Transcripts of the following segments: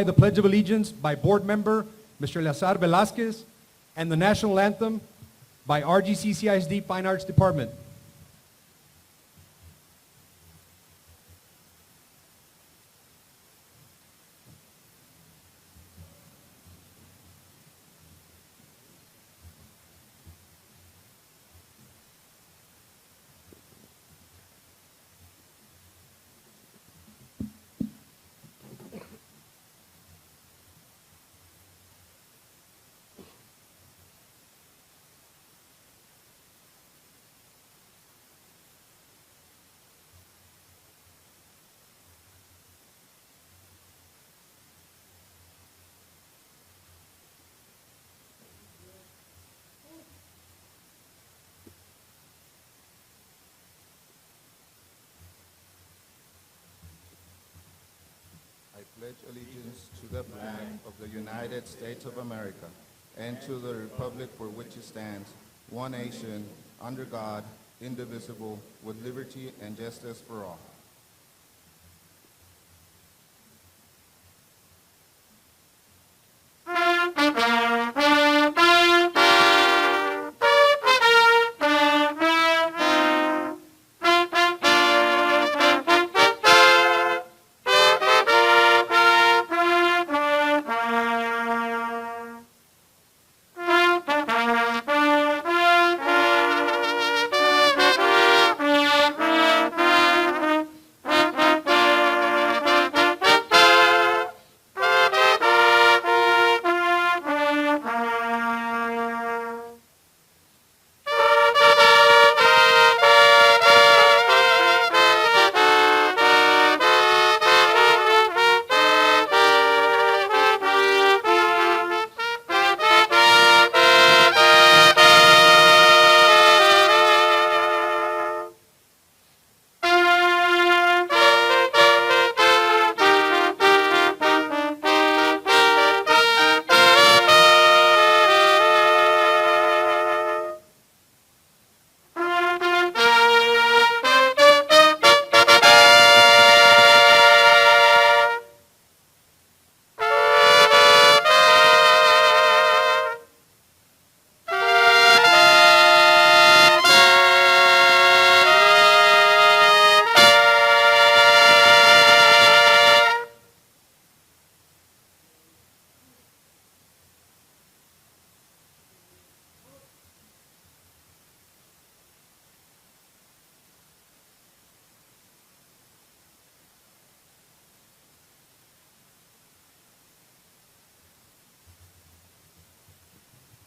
The Pledge of Allegiance by Board Member Mr. Lazar Velasquez and the National Anthem by RGCCISD Fine Arts Department. I pledge allegiance to the flag of the United States of America and to the republic for which it stands, one nation, under God, indivisible, with liberty and justice for all.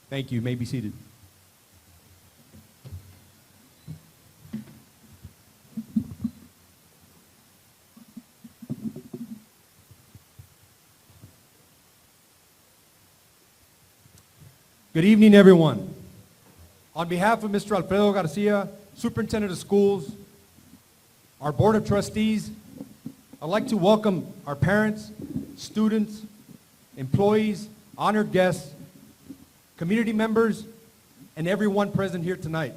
Thank you. You may be seated. Good evening, everyone. On behalf of Mr. Alfredo Garcia, Superintendent of Schools, our Board of Trustees, I'd like to welcome our parents, students, employees, honored guests, community members, and everyone present here tonight.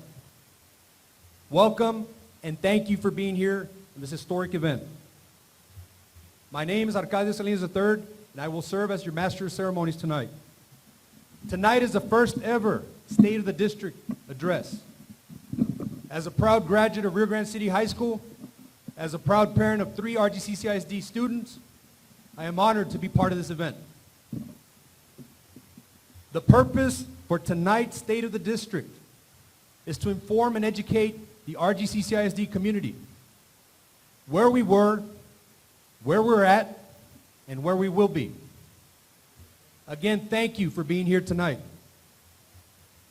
Welcome and thank you for being here in this historic event. My name is Arcadio Salinas III, and I will serve as your Master of Ceremonies tonight. Tonight is the first ever State of the District address. As a proud graduate of Rio Grande City High School, as a proud parent of 3 RGCCISD students, I am honored to be part of this event. The purpose for tonight's State of the District is to inform and educate the RGCCISD community where we were, where we're at, and where we will be. Again, thank you for being here tonight.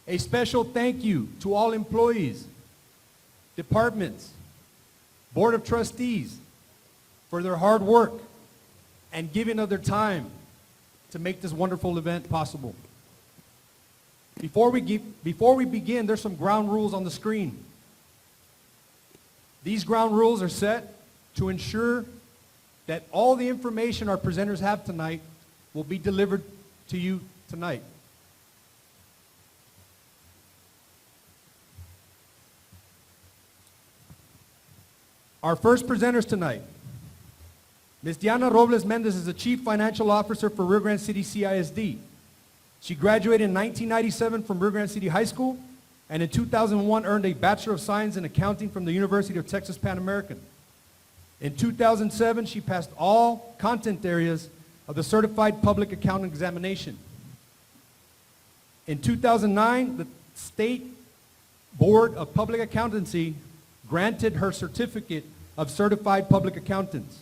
A special thank you to all employees, departments, Board of Trustees for their hard work and giving of their time to make this wonderful event possible. Before we begin, there's some ground rules on the screen. These ground rules are set to ensure that all the information our presenters have tonight will be delivered to you tonight. Our first presenters tonight Ms. Diana Robles Mendez is the Chief Financial Officer for Rio Grande City CISD. She graduated in 1997 from Rio Grande City High School, and in 2001 earned a Bachelor of Science in Accounting from the University of Texas Pan American. In 2007, she passed all content areas of the Certified Public Accountant Examination. In 2009, the State Board of Public Accountancy granted her certificate of Certified Public Accountants.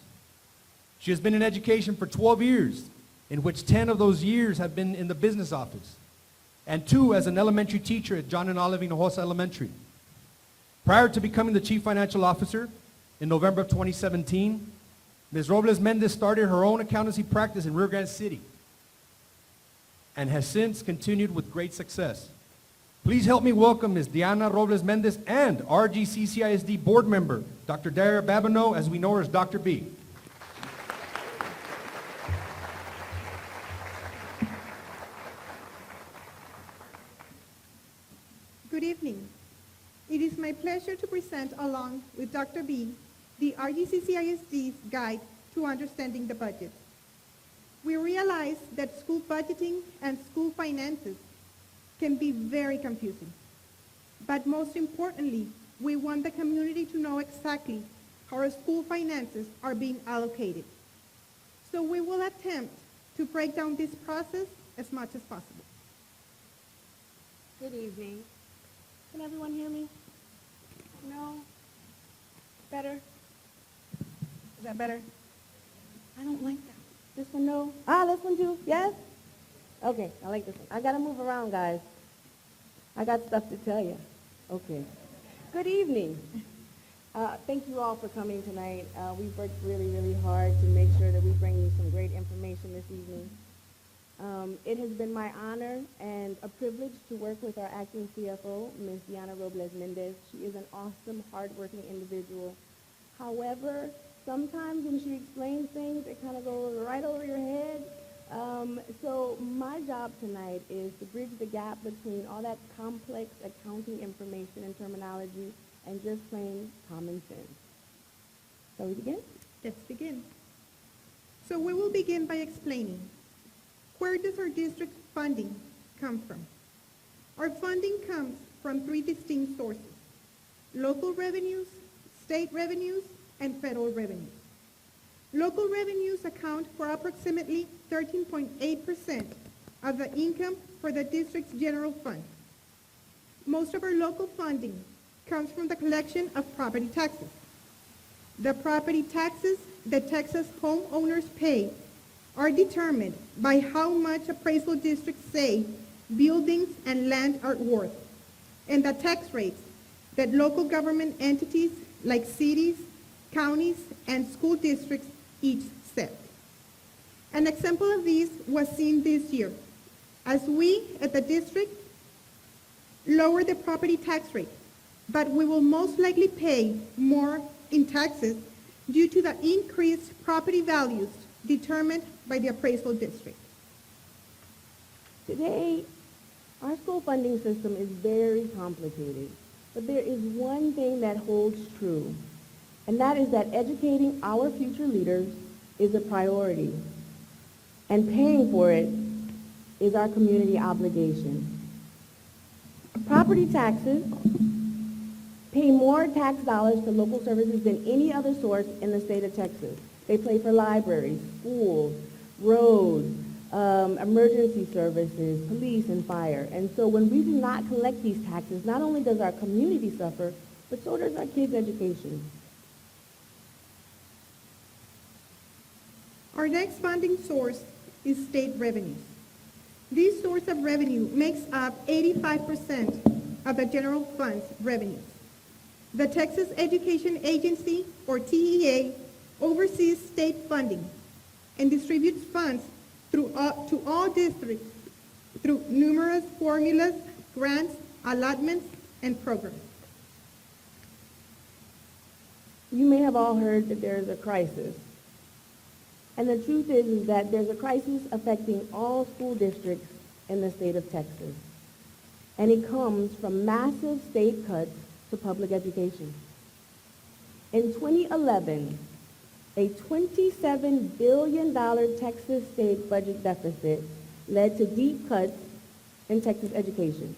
She has been in education for 12 years, in which 10 of those years have been in the business office, and 2 as an elementary teacher at John and Olive Hinojosa Elementary. Prior to becoming the Chief Financial Officer, in November of 2017, Ms. Robles Mendez started her own accountancy practice in Rio Grande City and has since continued with great success. Please help me welcome Ms. Diana Robles Mendez and RGCCISD board member, Dr. Dara Babineau, as we know her as Dr. B. Good evening. It is my pleasure to present, along with Dr. B, the RGCCISD's Guide to Understanding the Budget. We realize that school budgeting and school finances can be very confusing. But most importantly, we want the community to know exactly how our school finances are being allocated. So we will attempt to break down this process as much as possible. Good evening. Can everyone hear me? No? Better? Is that better? I don't like that. This one, no? Ah, this one too? Yes? Okay, I like this one. I gotta move around, guys. I got stuff to tell you. Okay. Good evening. Thank you all for coming tonight. We've worked really, really hard to make sure that we bring you some great information this evening. It has been my honor and a privilege to work with our acting CFO, Ms. Diana Robles Mendez. She is an awesome, hardworking individual. However, sometimes when she explains things, it kind of goes right over your head. So my job tonight is to bridge the gap between all that complex accounting information and terminology and just plain common sense. Shall we begin? Let's begin. So we will begin by explaining, where does our district funding come from? Our funding comes from 3 distinct sources: local revenues, state revenues, and federal revenues. Local revenues account for approximately 13.8% of the income for the district's general fund. Most of our local funding comes from the collection of property taxes. The property taxes that Texas homeowners pay are determined by how much appraisal districts say buildings and land are worth, and the tax rates that local government entities like cities, counties, and school districts each set. An example of this was seen this year, as we at the district lower the property tax rate, but we will most likely pay more in taxes due to the increased property values determined by the appraisal district. Today, our school funding system is very complicated, but there is one thing that holds true, and that is that educating our future leaders is a priority, and paying for it is our community obligation. Property taxes pay more tax dollars to local services than any other source in the state of Texas. They pay for libraries, schools, roads, emergency services, police, and fire. And so when we do not collect these taxes, not only does our community suffer, but so does our kids' education. Our next funding source is state revenues. This source of revenue makes up 85% of the general fund's revenues. The Texas Education Agency, or TEA, oversees state funding and distributes funds to all districts through numerous formulas, grants, allotments, and programs. You may have all heard that there is a crisis. And the truth is that there's a crisis affecting all school districts in the state of Texas. And it comes from massive state cuts to public education. In 2011, A $27 billion Texas state budget deficit led to deep cuts in Texas education.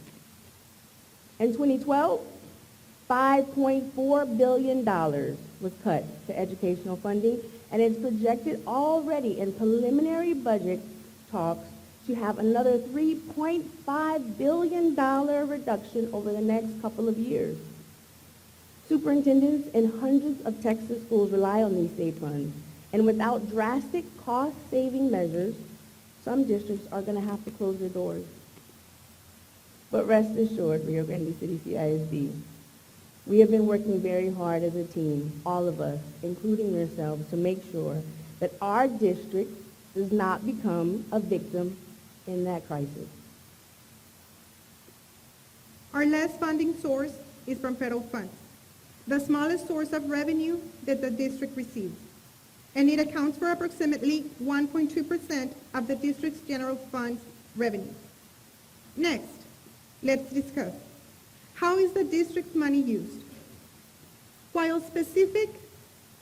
In 2012, $5.4 billion was cut to educational funding, and it's projected already in preliminary budget talks to have another $3.5 billion reduction over the next couple of years. Superintendents in hundreds of Texas schools rely on these state funds, and without drastic cost-saving measures, some districts are going to have to close their doors. But rest assured, Rio Grande City CISD, we have been working very hard as a team, all of us, including yourselves, to make sure that our district does not become a victim in that crisis. Our last funding source is from federal funds, the smallest source of revenue that the district receives, and it accounts for approximately 1.2% of the district's general fund's revenue. Next, let's discuss, how is the district's money used? While specific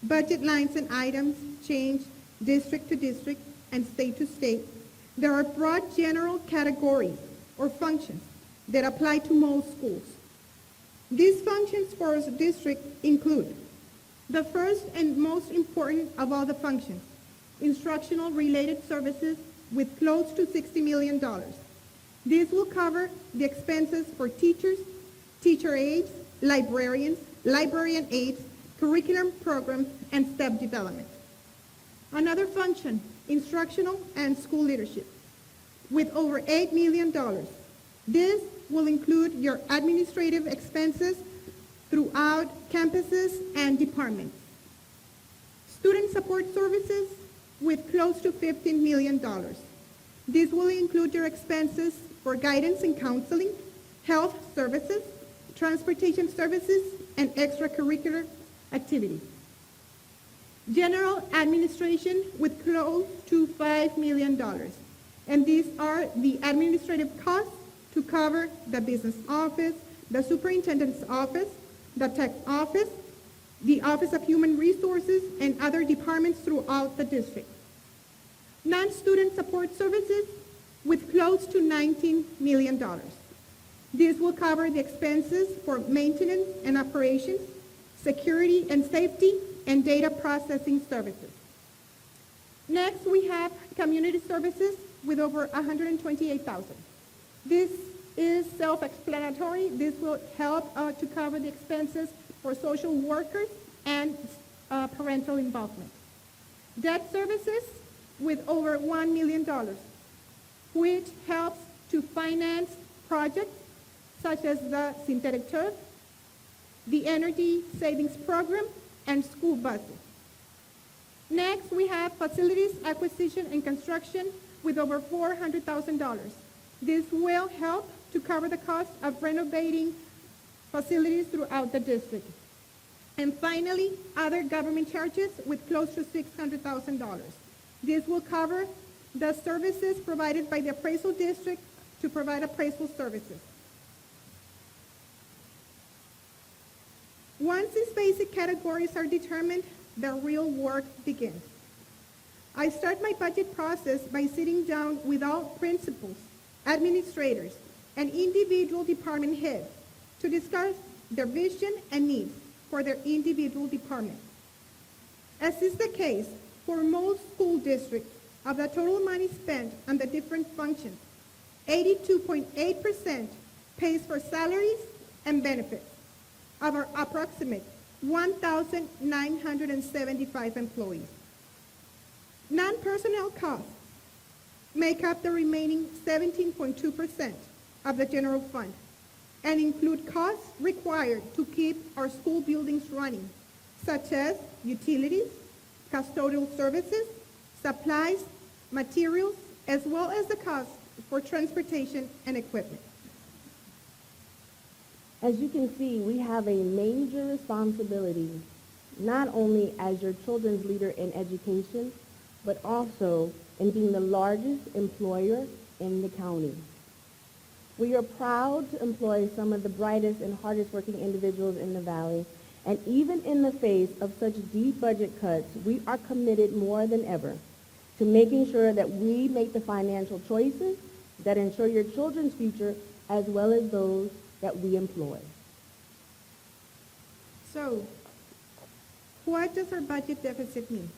budget lines and items change district to district and state to state, there are broad general categories or functions that apply to most schools. These functions for a district include the first and most important of all the functions, instructional related services with close to $60 million. This will cover the expenses for teachers, teacher aides, librarians, librarian aides, curriculum programs, and staff development. Another function, instructional and school leadership, with over $8 million. This will include your administrative expenses throughout campuses and departments. Student support services with close to $15 million. This will include your expenses for guidance and counseling, health services, transportation services, and extracurricular activities. General administration with close to $5 million. And these are the administrative costs to cover the business office, the superintendent's office, the tech office, the Office of Human Resources, and other departments throughout the district. Non-student support services with close to $19 million. This will cover the expenses for maintenance and operations, security and safety, and data processing services. Next, we have community services with over $128,000. This is self-explanatory. This will help to cover the expenses for social workers and parental involvement. Debt services with over $1 million, which helps to finance projects such as the synthetic turf, the energy savings program, and school buses. Next, we have facilities acquisition and construction with over $400,000. This will help to cover the cost of renovating facilities throughout the district. And finally, other government charges with close to $600,000. This will cover the services provided by the appraisal district to provide appraisal services. Once these basic categories are determined, the real work begins. I start my budget process by sitting down with all principals, administrators, and individual department heads to discuss their vision and needs for their individual department. As is the case for most school districts, of the total money spent on the different functions, 82.8% pays for salaries and benefits of our approximate 1,975 employees. Non-personnel costs make up the remaining 17.2% of the general fund and include costs required to keep our school buildings running, such as utilities, custodial services, supplies, materials, as well as the cost for transportation and equipment. As you can see, we have a major responsibility, not only as your children's leader in education, but also in being the largest employer in the county. We are proud to employ some of the brightest and hardest working individuals in the valley, And even in the face of such deep budget cuts, we are committed more than ever to making sure that we make the financial choices that ensure your children's future as well as those that we employ. So, what does our budget deficit mean?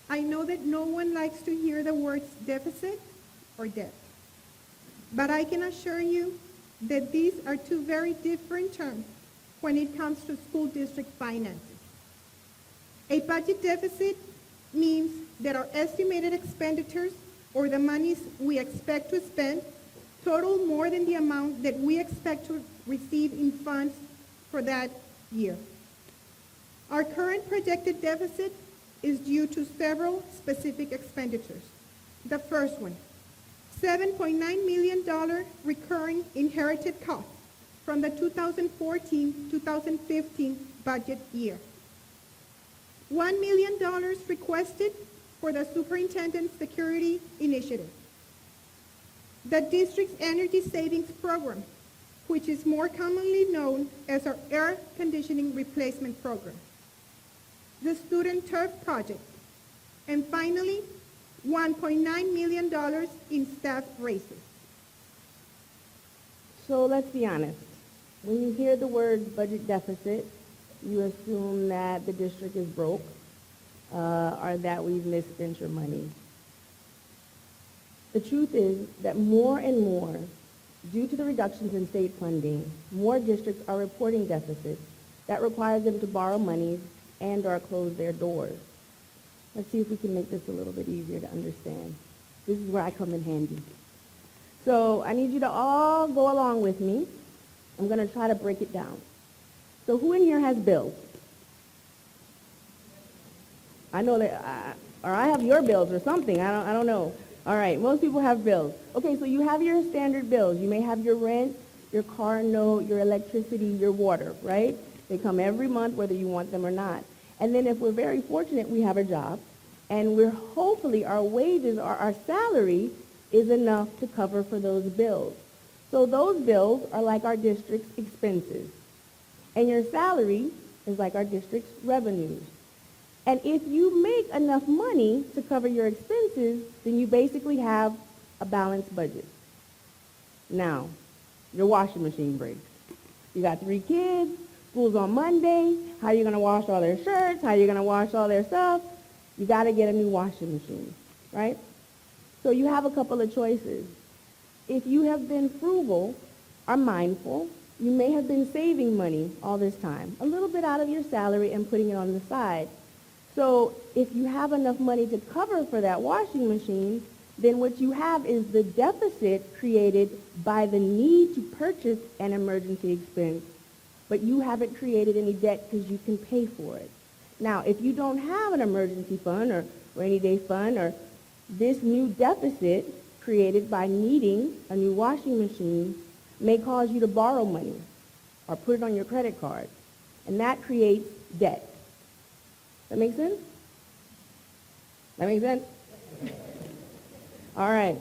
I know that no one likes to hear the words deficit or debt, but I can assure you that these are two very different terms when it comes to school district finances. A budget deficit means that our estimated expenditures, or the monies we expect to spend, total more than the amount that we expect to receive in funds for that year. Our current projected deficit is due to several specific expenditures. The first one, $7.9 million recurring inherited costs from the 2014-2015 budget year. $1 million requested for the Superintendent's Security Initiative. The district's energy savings program, which is more commonly known as our air conditioning replacement program. The student turf project. And finally, $1.9 million in staff raises. So let's be honest. When you hear the word budget deficit, you assume that the district is broke or that we've misspent your money. The truth is that more and more, due to the reductions in state funding, more districts are reporting deficits that requires them to borrow money and or close their doors. Let's see if we can make this a little bit easier to understand. This is where I come in handy. So I need you to all go along with me. I'm going to try to break it down. So who in here has bills? I know that, or I have your bills or something. I don't know. All right, most people have bills. Okay, so you have your standard bills. You may have your rent, your car note, your electricity, your water, right? They come every month whether you want them or not. And then if we're very fortunate, we have a job, and we're hopefully our wages or our salary is enough to cover for those bills. So those bills are like our district's expenses. And your salary is like our district's revenues. And if you make enough money to cover your expenses, then you basically have a balanced budget. Now, your washing machine breaks. You got 3 kids, school's on Monday, how are you going to wash all their shirts, how are you going to wash all their stuff? You got to get a new washing machine, right? So you have a couple of choices. If you have been frugal or mindful, you may have been saving money all this time, a little bit out of your salary and putting it on the side. So if you have enough money to cover for that washing machine, then what you have is the deficit created by the need to purchase an emergency expense, but you haven't created any debt because you can pay for it. Now, if you don't have an emergency fund or rainy day fund, or this new deficit created by needing a new washing machine may cause you to borrow money or put it on your credit card, and that creates debt. That make sense? That make sense? All right.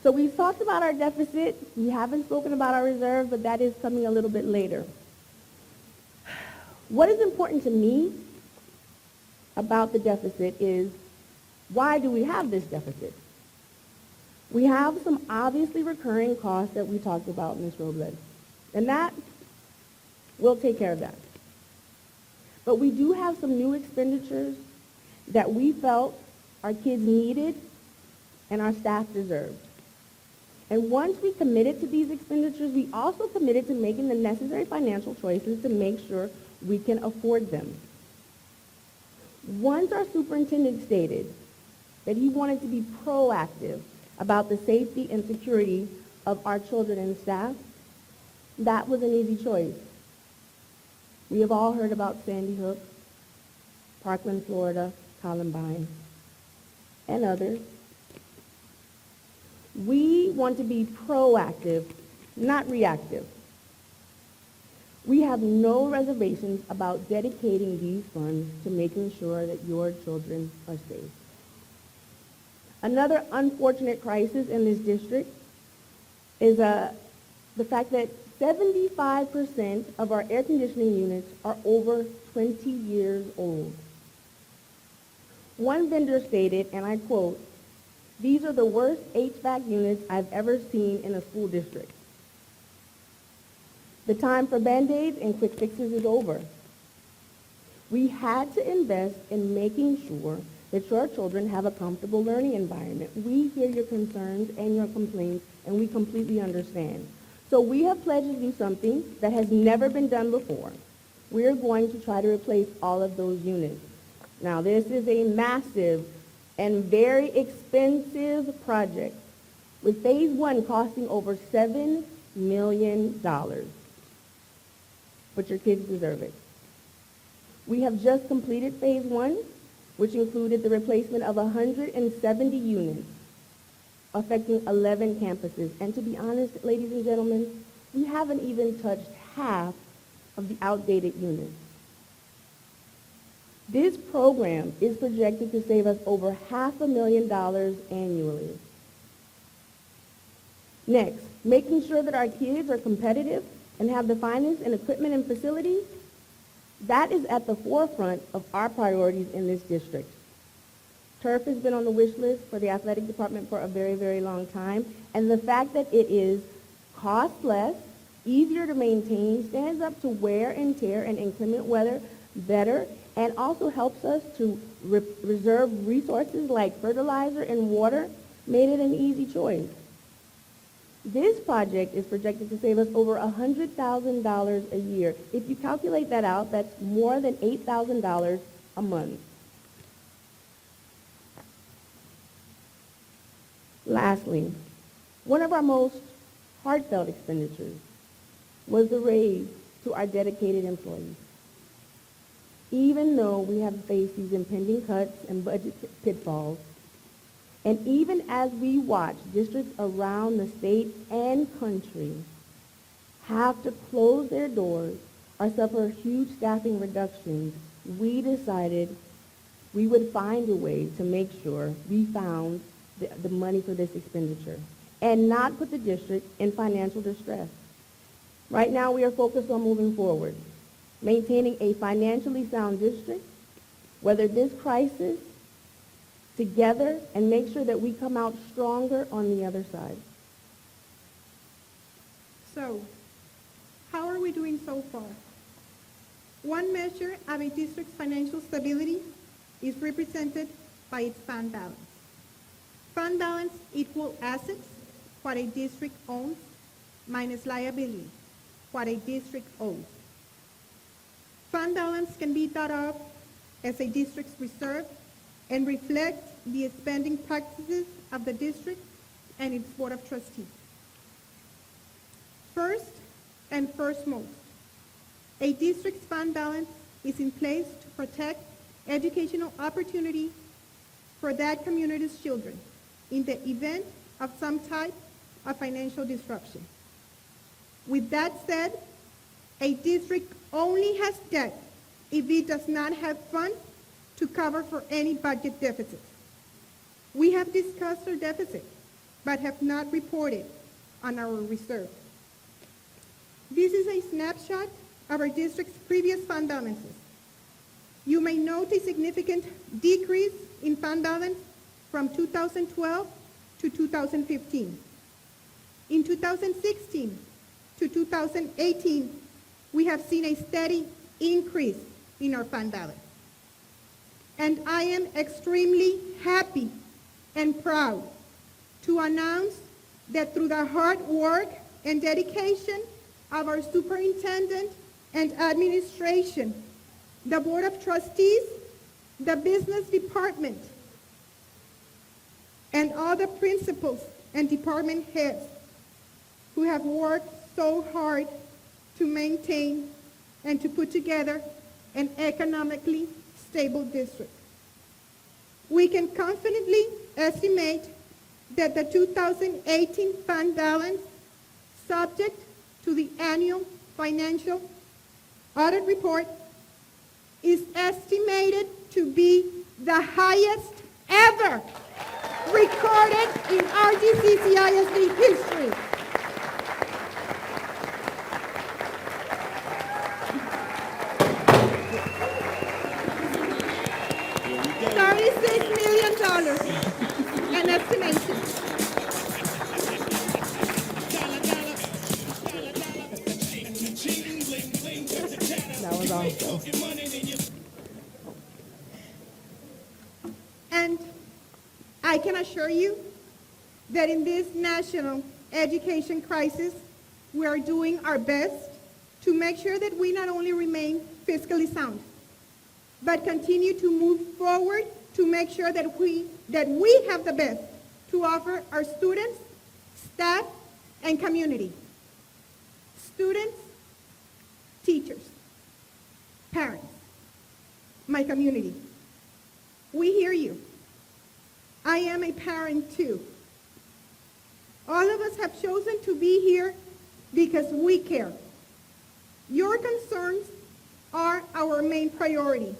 So we've talked about our deficit. We haven't spoken about our reserve, but that is coming a little bit later. What is important to me about the deficit is, why do we have this deficit? We have some obviously recurring costs that we talked about, Ms. Robles, and that, we'll take care of that. But we do have some new expenditures that we felt our kids needed and our staff deserved. And once we committed to these expenditures, we also committed to making the necessary financial choices to make sure we can afford them. Once our superintendent stated that he wanted to be proactive about the safety and security of our children and staff, that was an easy choice. We have all heard about Sandy Hook, Parkland, Florida, Columbine, and others. We want to be proactive, not reactive. We have no reservations about dedicating these funds to making sure that your children are safe. Another unfortunate crisis in this district is the fact that 75% of our air conditioning units are over 20 years old. One vendor stated, and I quote, "These are the worst HVAC units I've ever seen in a school district." The time for Band-Aids and quick fixes is over. We had to invest in making sure that your children have a comfortable learning environment. We hear your concerns and your complaints, and we completely understand. So we have pledged to do something that has never been done before. We are going to try to replace all of those units. Now, this is a massive and very expensive project, with phase one costing over $7 million. But your kids deserve it. We have just completed phase one, which included the replacement of 170 units, affecting 11 campuses. And to be honest, ladies and gentlemen, we haven't even touched half of the outdated units. This program is projected to save us over $500,000 annually. Next, making sure that our kids are competitive and have the finest in equipment and facilities. That is at the forefront of our priorities in this district. Turf has been on the wish list for the athletic department for a very, very long time, and the fact that it is cost less, easier to maintain, stands up to wear and tear and inclement weather better, and also helps us to reserve resources like fertilizer and water, made it an easy choice. This project is projected to save us over $100,000 a year. If you calculate that out, that's more than $8,000 a month. Lastly, one of our most heartfelt expenditures was the raise to our dedicated employees. Even though we have faced these impending cuts and budget pitfalls, and even as we watch districts around the state and country have to close their doors or suffer huge staffing reductions, we decided we would find a way to make sure we found the money for this expenditure and not put the district in financial distress. Right now, we are focused on moving forward, maintaining a financially sound district, weather this crisis together, and make sure that we come out stronger on the other side. So, how are we doing so far? One measure of a district's financial stability is represented by its fund balance. Fund balance equals assets, what a district owns, minus liability, what a district owes. Fund balance can be thought of as a district's reserve and reflects the spending practices of the district and its Board of Trustees. First and firstmost, a district's fund balance is in place to protect educational opportunity for that community's children in the event of some type of financial disruption. With that said, a district only has debt if it does not have funds to cover for any budget deficits. We have discussed our deficit, but have not reported on our reserve. This is a snapshot of our district's previous fund balances. You may note a significant decrease in fund balance from 2012 to 2015. In 2016 to 2018, we have seen a steady increase in our fund balance. And I am extremely happy and proud to announce that through the hard work and dedication of our superintendent and administration, the Board of Trustees, the business department, and all the principals and department heads who have worked so hard to maintain and to put together an economically stable district. We can confidently estimate that the 2018 fund balance, subject to the annual financial audit report, is estimated to be the highest ever recorded in RGCCISD history. And I can assure you that in this national education crisis, we are doing our best to make sure that we not only remain fiscally sound, but continue to move forward to make sure that we have the best to offer our students, staff, and community. Students, teachers, parents, my community, we hear you. I am a parent too. All of us have chosen to be here because we care. Your concerns are our main priority,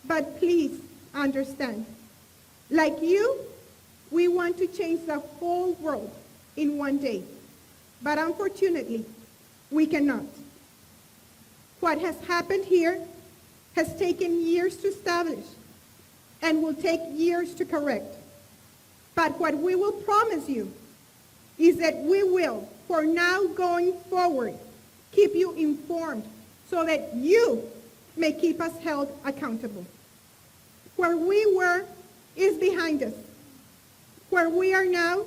but please understand, like you, we want to change the whole world in one day, but unfortunately, we cannot. What has happened here has taken years to establish and will take years to correct. But what we will promise you is that we will, for now going forward, keep you informed so that you may keep us held accountable. Where we were is behind us. Where we are now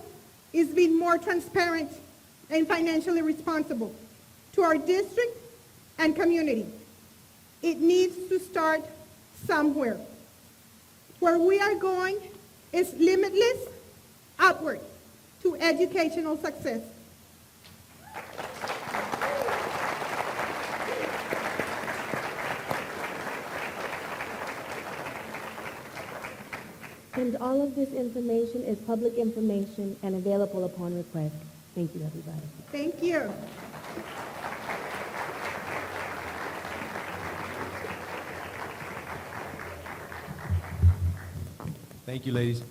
is being more transparent and financially responsible to our district and community. It needs to start somewhere. Where we are going is limitless upward to educational success. And all of this information is public information and available upon request. Thank you, everybody. Thank you. Thank you, ladies.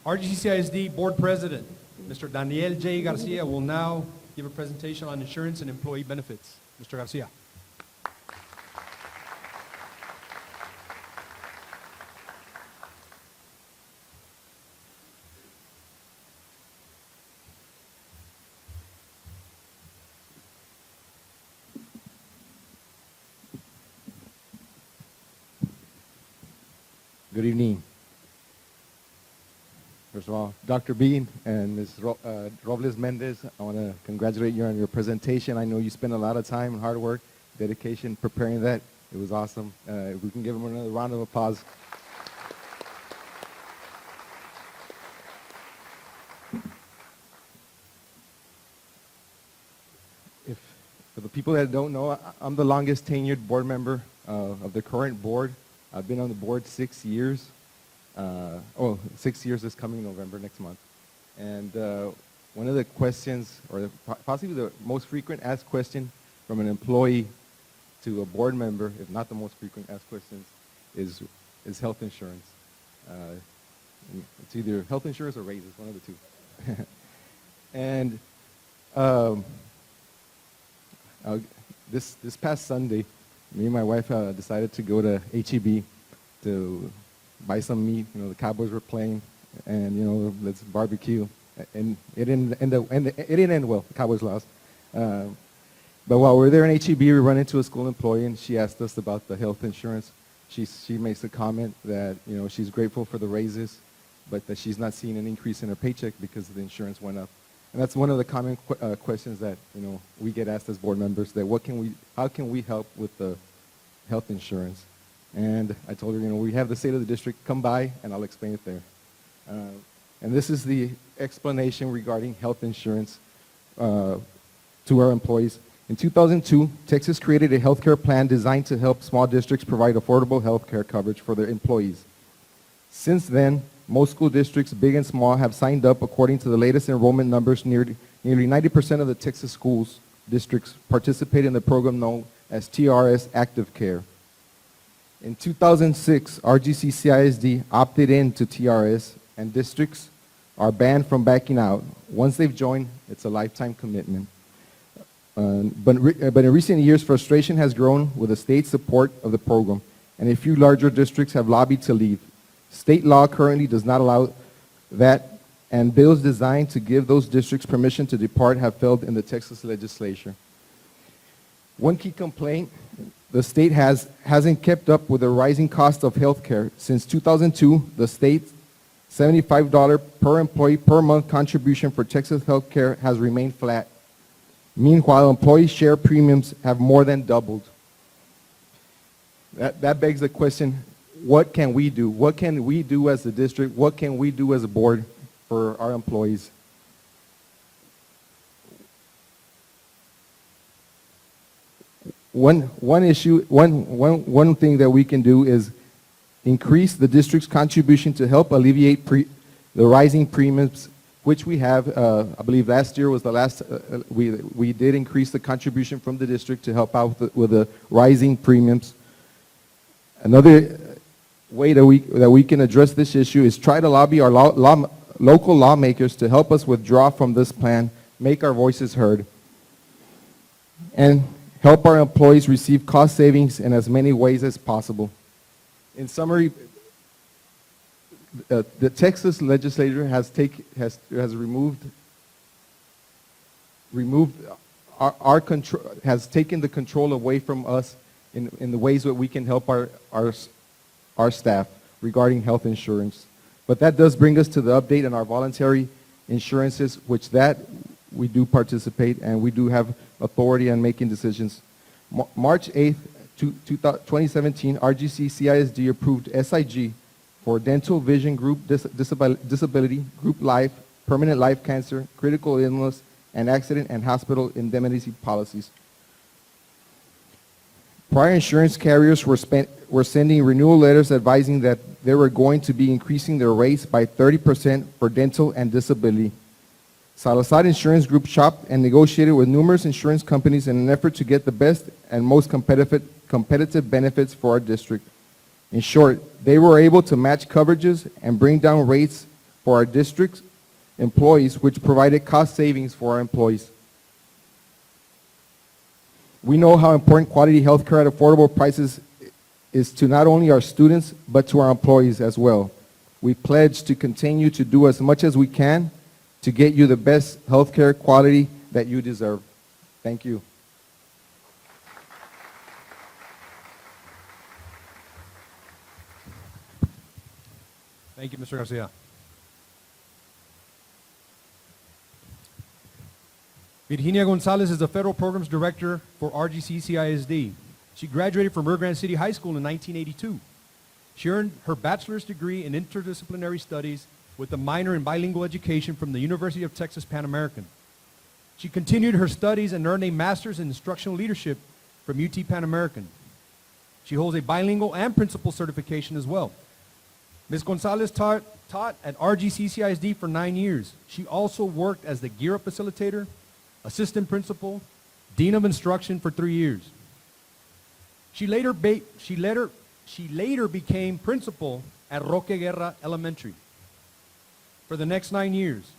RGCCISD Board President, Mr. Daniel J. Garcia, will now give a presentation on insurance and employee benefits. Mr. Garcia. Good evening. First of all, Dr. Bean and Ms. Robles Mendez, I want to congratulate you on your presentation. I know you spent a lot of time and hard work, dedication preparing that. It was awesome. If we can give them another round of applause. For the people that don't know, I'm the longest tenured board member of the current board. I've been on the board 6 years. 6 years this coming November, next month. And one of the questions, or possibly the most frequent asked question from an employee to a board member, if not the most frequent asked questions, is health insurance. It's either health insurance or raises, one of the two. And this past Sunday, me and my wife decided to go to H-E-B to buy some meat. You know, the Cowboys were playing, and you know, let's barbecue. And it didn't end well. The Cowboys lost. But while we're there in H-E-B, we run into a school employee, and she asked us about the health insurance. She makes a comment that, you know, she's grateful for the raises, but that she's not seeing an increase in her paycheck because the insurance went up. And that's one of the common questions that, you know, we get asked as board members, that how can we help with the health insurance? And I told her, you know, we have the state of the district, come by and I'll explain it there. And this is the explanation regarding health insurance to our employees. In 2002, Texas created a health care plan designed to help small districts provide affordable health care coverage for their employees. Since then, most school districts, big and small, have signed up. According to the latest enrollment numbers, nearly 90% of the Texas schools districts participate in the program known as TRS Active Care. In 2006, RGCCISD opted in to TRS, and districts are banned from backing out. Once they've joined, it's a lifetime commitment. But in recent years, frustration has grown with the state support of the program, and a few larger districts have lobbied to leave. State law currently does not allow that, and bills designed to give those districts permission to depart have failed in the Texas legislature. One key complaint, the state hasn't kept up with the rising cost of health care. Since 2002, the state's $75 per employee per month contribution for Texas health care has remained flat. Meanwhile, employee share premiums have more than doubled. That begs the question, what can we do? What can we do as a district? What can we do as a board for our employees? One thing that we can do is increase the district's contribution to help alleviate the rising premiums, which we have. I believe last year was the last. We did increase the contribution from the district to help out with the rising premiums. Another way that we can address this issue is try to lobby our local lawmakers to help us withdraw from this plan, make our voices heard, and help our employees receive cost savings in as many ways as possible. In summary, the Texas legislature has removed our control, has taken the control away from us in the ways that we can help our staff regarding health insurance. But that does bring us to the update on our voluntary insurances, which that we do participate and we do have authority on making decisions. March 8th, 2017, RGCCISD approved SIG for dental, vision, group disability, group life, permanent life cancer, critical illness, and accident and hospital indemnity policies. Prior insurance carriers were sending renewal letters advising that they were going to be increasing their rates by 30% for dental and disability. Salazar Insurance Group shopped and negotiated with numerous insurance companies in an effort to get the best and most competitive benefits for our district. In short, they were able to match coverages and bring down rates for our district's employees, which provided cost savings for our employees. We know how important quality health care at affordable prices is to not only our students, but to our employees as well. We pledge to continue to do as much as we can to get you the best health care quality that you deserve. Thank you. Thank you, Mr. Garcia. Virginia Gonzalez is the Federal Programs Director for RGCCISD. She graduated from Rio Grande City High School in 1982. She earned her bachelor's degree in interdisciplinary studies with a minor in bilingual education from the University of Texas Pan American. She continued her studies and earned a master's in instructional leadership from UT Pan American. She holds a bilingual and principal certification as well. Ms. Gonzalez taught at RGCCISD for 9 years. She also worked as the Gear Up facilitator, assistant principal, dean of instruction for 3 years. She later became principal at Roque Guerra Elementary for the next 9 years.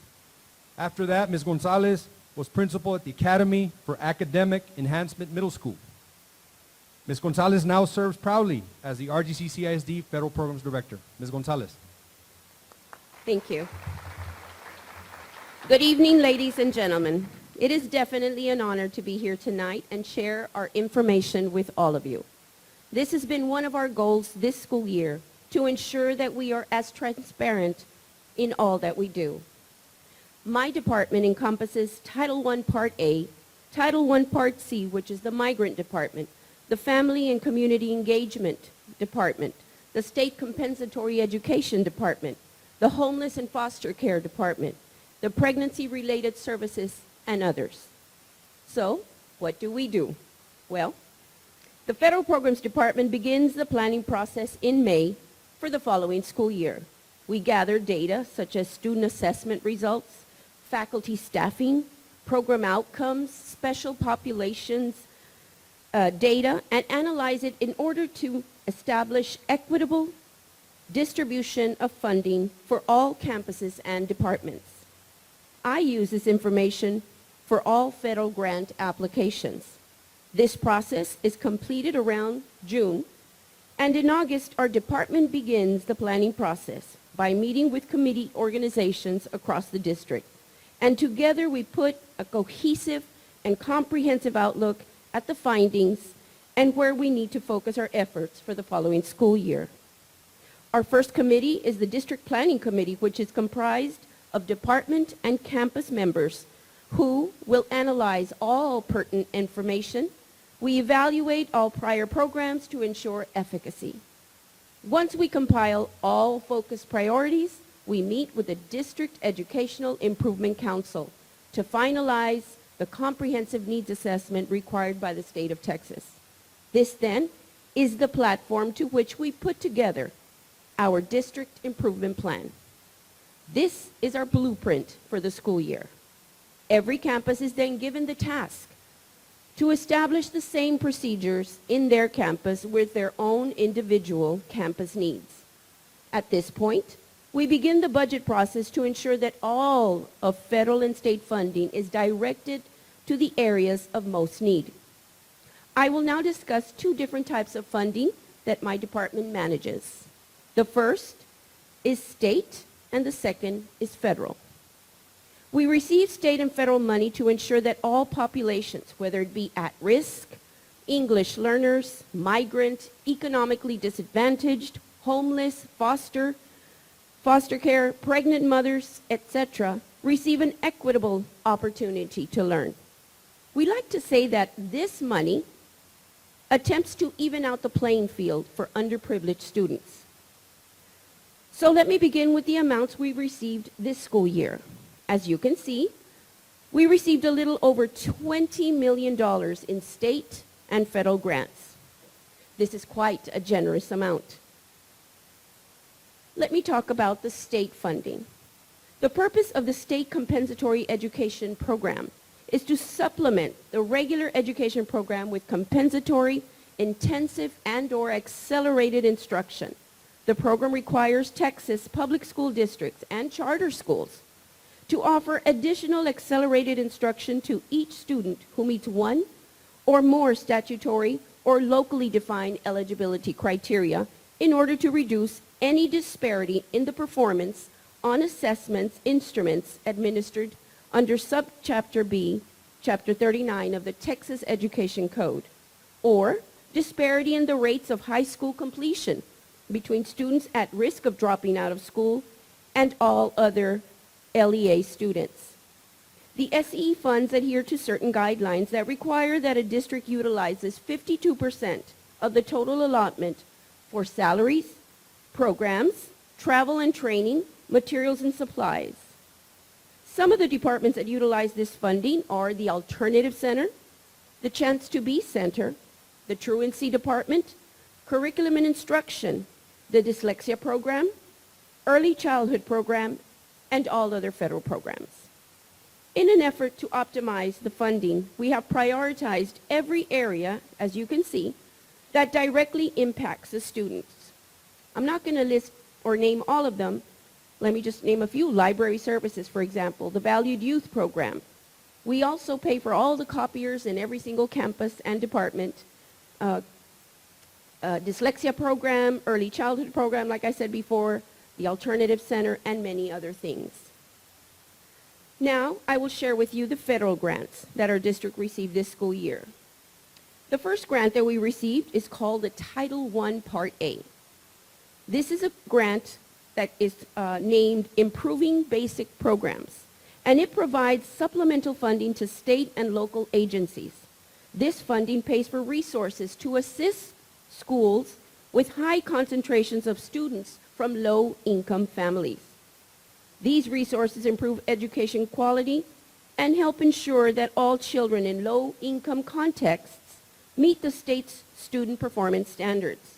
After that, Ms. Gonzalez was principal at the Academy for Academic Enhancement Middle School. Ms. Gonzalez now serves proudly as the RGCCISD Federal Programs Director. Ms. Gonzalez. Thank you. Good evening, ladies and gentlemen. It is definitely an honor to be here tonight and share our information with all of you. This has been one of our goals this school year, to ensure that we are as transparent in all that we do. My department encompasses Title I Part A, Title I Part C, which is the Migrant Department, the Family and Community Engagement Department, the State Compensatory Education Department, the Homeless and Foster Care Department, the Pregnancy-Related Services, and others. So, what do? Well, the Federal Programs Department begins the planning process in May for the following school year. We gather data such as student assessment results, faculty staffing, program outcomes, special populations data, and analyze it in order to establish equitable distribution of funding for all campuses and departments. I use this information for all federal grant applications. This process is completed around June, and in August, our department begins the planning process by meeting with committee organizations across the district. And together we put a cohesive and comprehensive outlook at the findings and where we need to focus our efforts for the following school year. Our first committee is the District Planning Committee, which is comprised of department and campus members who will analyze all pertinent information. We evaluate all prior programs to ensure efficacy. Once we compile all focus priorities, we meet with the District Educational Improvement Council to finalize the comprehensive needs assessment required by the state of Texas. This then is the platform to which we put together our district improvement plan. This is our blueprint for the school year. Every campus is then given the task to establish the same procedures in their campus with their own individual campus needs. At this point, we begin the budget process to ensure that all of federal and state funding is directed to the areas of most need. I will now discuss two different types of funding that my department manages. The first is state and the second is federal. We receive state and federal money to ensure that all populations, whether it be at risk, English learners, migrant, economically disadvantaged, homeless, foster care, pregnant mothers, etc., receive an equitable opportunity to learn. We like to say that this money attempts to even out the playing field for underprivileged students. So let me begin with the amounts we received this school year. As you can see, we received a little over $20 million in state and federal grants. This is quite a generous amount. Let me talk about the state funding. The purpose of the state compensatory education program is to supplement the regular education program with compensatory, intensive, and/or accelerated instruction. The program requires Texas public school districts and charter schools to offer additional accelerated instruction to each student who meets one or more statutory or locally defined eligibility criteria in order to reduce any disparity in the performance on assessments instruments administered under Subchapter B, Chapter 39 of the Texas Education Code, or disparity in the rates of high school completion between students at risk of dropping out of school and all other LEA students. The SE funds adhere to certain guidelines that require that a district utilizes 52% of the total allotment for salaries, programs, travel and training, materials and supplies. Some of the departments that utilize this funding are the Alternative Center, the Chance to Be Center, the Truancy Department, Curriculum and Instruction, the Dyslexia Program, Early Childhood Program, and all other federal programs. In an effort to optimize the funding, we have prioritized every area, as you can see, that directly impacts the students. I'm not going to list or name all of them. Let me just name a few. Library services, for example, the Valued Youth Program. We also pay for all the copiers in every single campus and department. Dyslexia program, early childhood program, like I said before, the Alternative Center, and many other things. Now, I will share with you the federal grants that our district received this school year. The first grant that we received is called the Title I Part A. This is a grant that is named Improving Basic Programs, and it provides supplemental funding to state and local agencies. This funding pays for resources to assist schools with high concentrations of students from low-income families. These resources improve education quality and help ensure that all children in low-income contexts meet the state's student performance standards.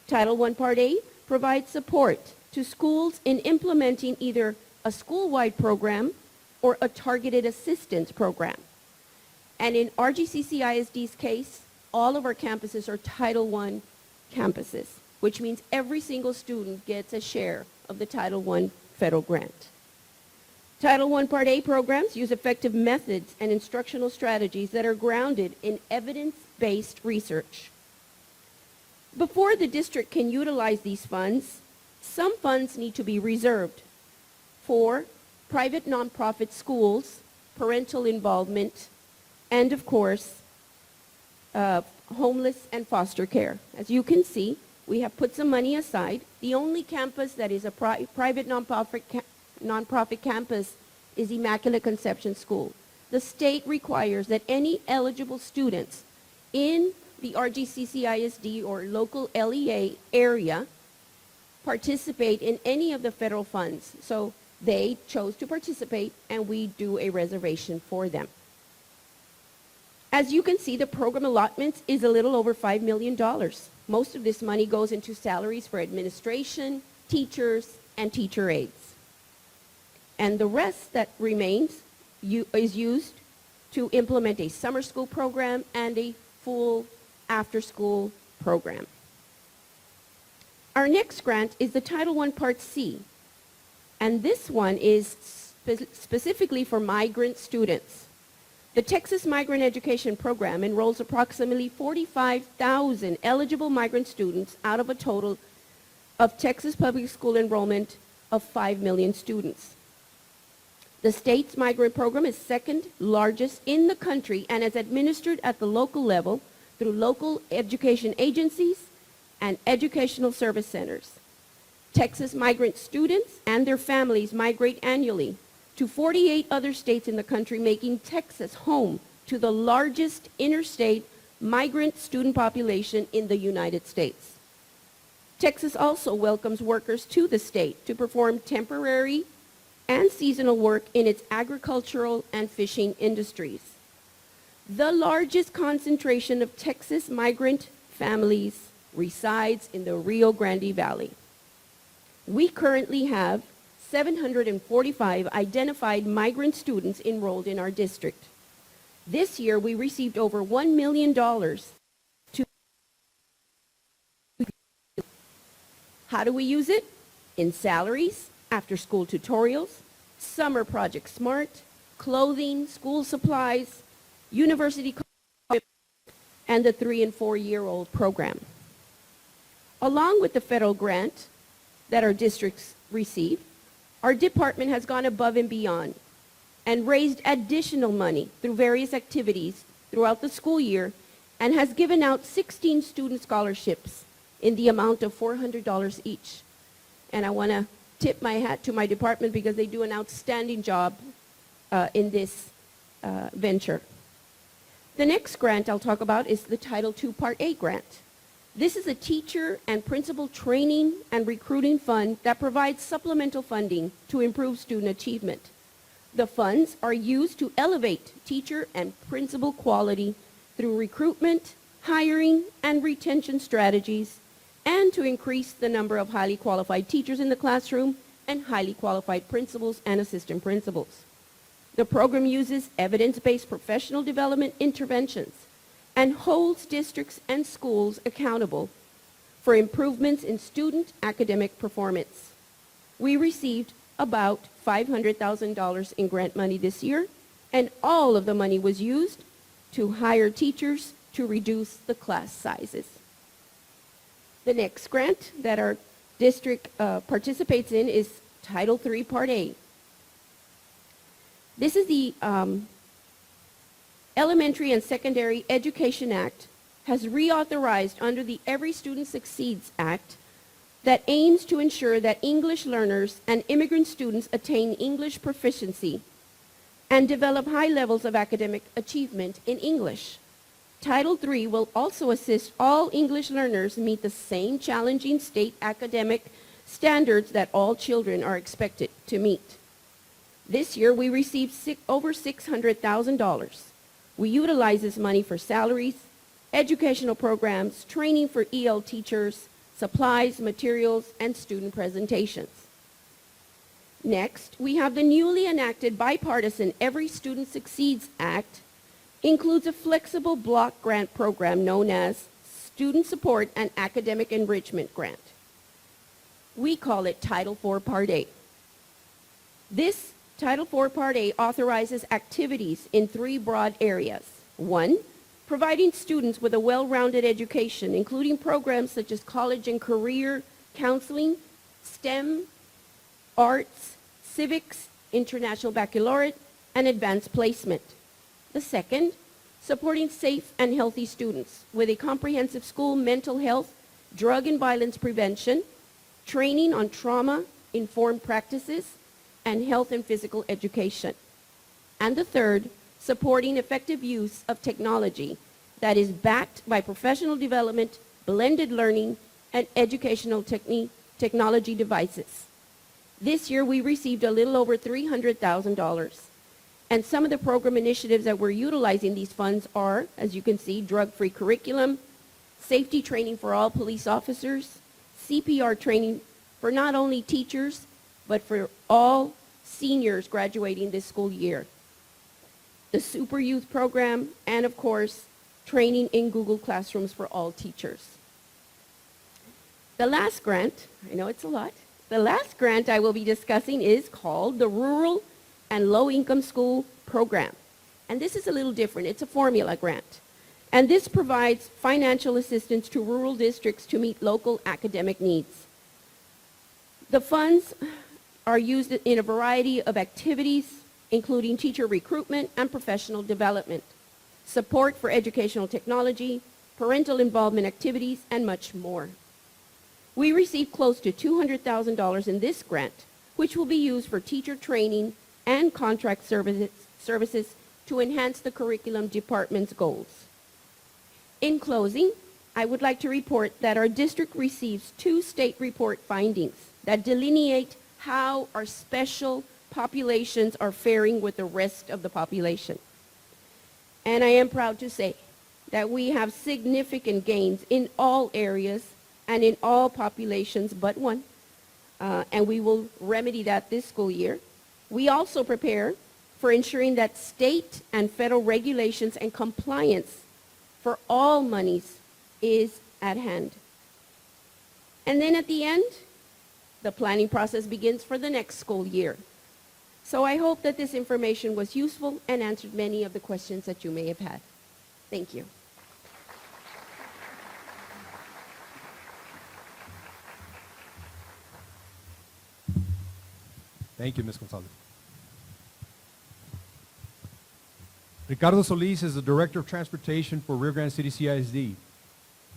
Title I Part A provides support to schools in implementing either a school-wide program or a targeted assistance program. And in RGCCISD's case, all of our campuses are Title I campuses, which means every single student gets a share of the Title I federal grant. Title I Part A programs use effective methods and instructional strategies that are grounded in evidence-based research. Before the district can utilize these funds, some funds need to be reserved for private nonprofit schools, parental involvement, and of course, homeless and foster care. As you can see, we have put some money aside. The only campus that is a private nonprofit campus is Immaculate Conception School. The state requires that any eligible students in the RGCCISD or local LEA area participate in any of the federal funds. So they chose to participate, and we do a reservation for them. As you can see, the program allotments is a little over $5 million. Most of this money goes into salaries for administration, teachers, and teacher aides. And the rest that remains is used to implement a summer school program and a full after-school program. Our next grant is the Title I Part C, and this one is specifically for migrant students. The Texas Migrant Education Program enrolls approximately 45,000 eligible migrant students out of a total of Texas public school enrollment of 5 million students. The state's migrant program is second largest in the country and is administered at the local level through local education agencies and educational service centers. Texas migrant students and their families migrate annually to 48 other states in the country, making Texas home to the largest interstate migrant student population in the United States. Texas also welcomes workers to the state to perform temporary and seasonal work in its agricultural and fishing industries. The largest concentration of Texas migrant families resides in the Rio Grande Valley. We currently have 745 identified migrant students enrolled in our district. This year, we received over $1 million to. How do we use it? In salaries, after-school tutorials, summer project SMART, clothing, school supplies, university and the 3- and 4-year-old program. Along with the federal grant that our districts receive, our department has gone above and beyond and raised additional money through various activities throughout the school year and has given out 16 student scholarships in the amount of $400 each. And I want to tip my hat to my department because they do an outstanding job in this venture. The next grant I'll talk about is the Title II Part A grant. This is a teacher and principal training and recruiting fund that provides supplemental funding to improve student achievement. The funds are used to elevate teacher and principal quality through recruitment, hiring, and retention strategies, and to increase the number of highly qualified teachers in the classroom and highly qualified principals and assistant principals. The program uses evidence-based professional development interventions and holds districts and schools accountable for improvements in student academic performance. We received about $500,000 in grant money this year, and all of the money was used to hire teachers to reduce the class sizes. The next grant that our district participates in is Title III Part A. This is the Elementary and Secondary Education Act has reauthorized under the Every Student Succeeds Act that aims to ensure that English learners and immigrant students attain English proficiency and develop high levels of academic achievement in English. Title III will also assist all English learners meet the same challenging state academic standards that all children are expected to meet. This year, we received over $600,000. We utilize this money for salaries, educational programs, training for EL teachers, supplies, materials, and student presentations. Next, we have the newly enacted bipartisan Every Student Succeeds Act, includes a flexible block grant program known as Student Support and Academic Enrichment Grant. We call it Title IV Part A. This Title IV Part A authorizes activities in 3 broad areas. 1, providing students with a well-rounded education, including programs such as college and career counseling, STEM, arts, civics, international baccalaureate, and advanced placement. The second, supporting safe and healthy students with a comprehensive school mental health, drug and violence prevention, training on trauma-informed practices, and health and physical education. And the third, supporting effective use of technology that is backed by professional development, blended learning, and educational technology devices. This year, we received a little over $300,000. And some of the program initiatives that we're utilizing these funds are, as you can see, drug-free curriculum, safety training for all police officers, CPR training for not only teachers, but for all seniors graduating this school year, the Super Youth Program, and of course, training in Google Classrooms for all teachers. The last grant, I know it's a lot, the last grant I will be discussing is called the Rural and Low-Income School Program. And this is a little different. It's a formula grant. And this provides financial assistance to rural districts to meet local academic needs. The funds are used in a variety of activities, including teacher recruitment and professional development, support for educational technology, parental involvement activities, and much more. We received close to $200,000 in this grant, which will be used for teacher training and contract services to enhance the curriculum department's goals. In closing, I would like to report that our district receives 2 state report findings that delineate how our special populations are faring with the rest of the population. And I am proud to say that we have significant gains in all areas and in all populations but one, and we will remedy that this school year. We also prepare for ensuring that state and federal regulations and compliance for all monies is at hand. And then at the end, the planning process begins for the next school year. So I hope that this information was useful and answered many of the questions that you may have had. Thank you. Thank you, Ms. Gonzalez. Ricardo Solis is the Director of Transportation for Rio Grande City CISD. He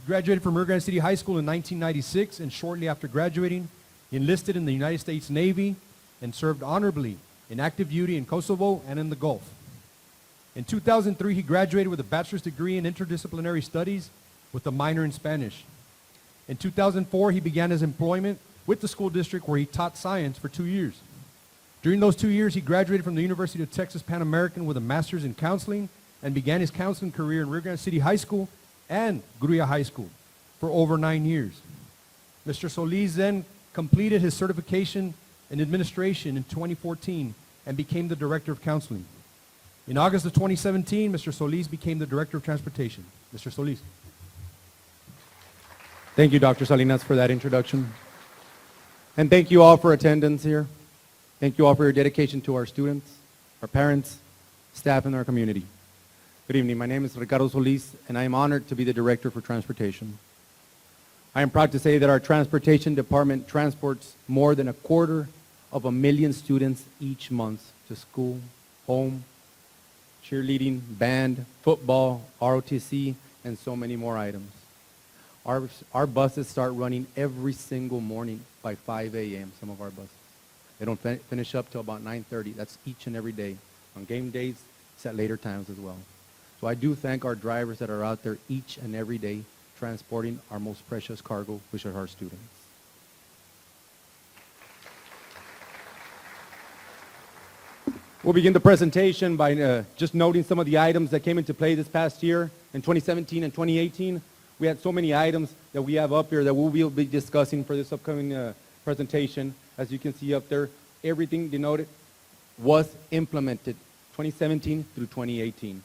graduated from Rio Grande City High School in 1996, and shortly after graduating, he enlisted in the United States Navy and served honorably in active duty in Kosovo and in the Gulf. In 2003, he graduated with a bachelor's degree in interdisciplinary studies with a minor in Spanish. In 2004, he began his employment with the school district where he taught science for 2 years. During those 2 years, he graduated from the University of Texas Pan American with a master's in counseling and began his counseling career in Rio Grande City High School and Gruya High School for over 9 years. Mr. Solis then completed his certification in administration in 2014 and became the Director of Counseling. In August of 2017, Mr. Solis became the Director of Transportation. Mr. Solis. Thank you, Dr. Salinas, for that introduction. And thank you all for attendance here. Thank you all for your dedication to our students, our parents, staff, and our community. Good evening. My name is Ricardo Solis, and I am honored to be the Director for Transportation. I am proud to say that our Transportation Department transports more than 250,000 students each month to school, home, cheerleading, band, football, ROTC, and so many more items. Our buses start running every single morning by 5 a.m., some of our buses. They don't finish up till about 9:30. That's each and every day. On game days, it's at later times as well. So I do thank our drivers that are out there each and every day transporting our most precious cargo, which are our students. We'll begin the presentation by just noting some of the items that came into play this past year. In 2017 and 2018, we had so many items that we have up here that we will be discussing for this upcoming presentation. As you can see up there, everything denoted was implemented 2017 through 2018.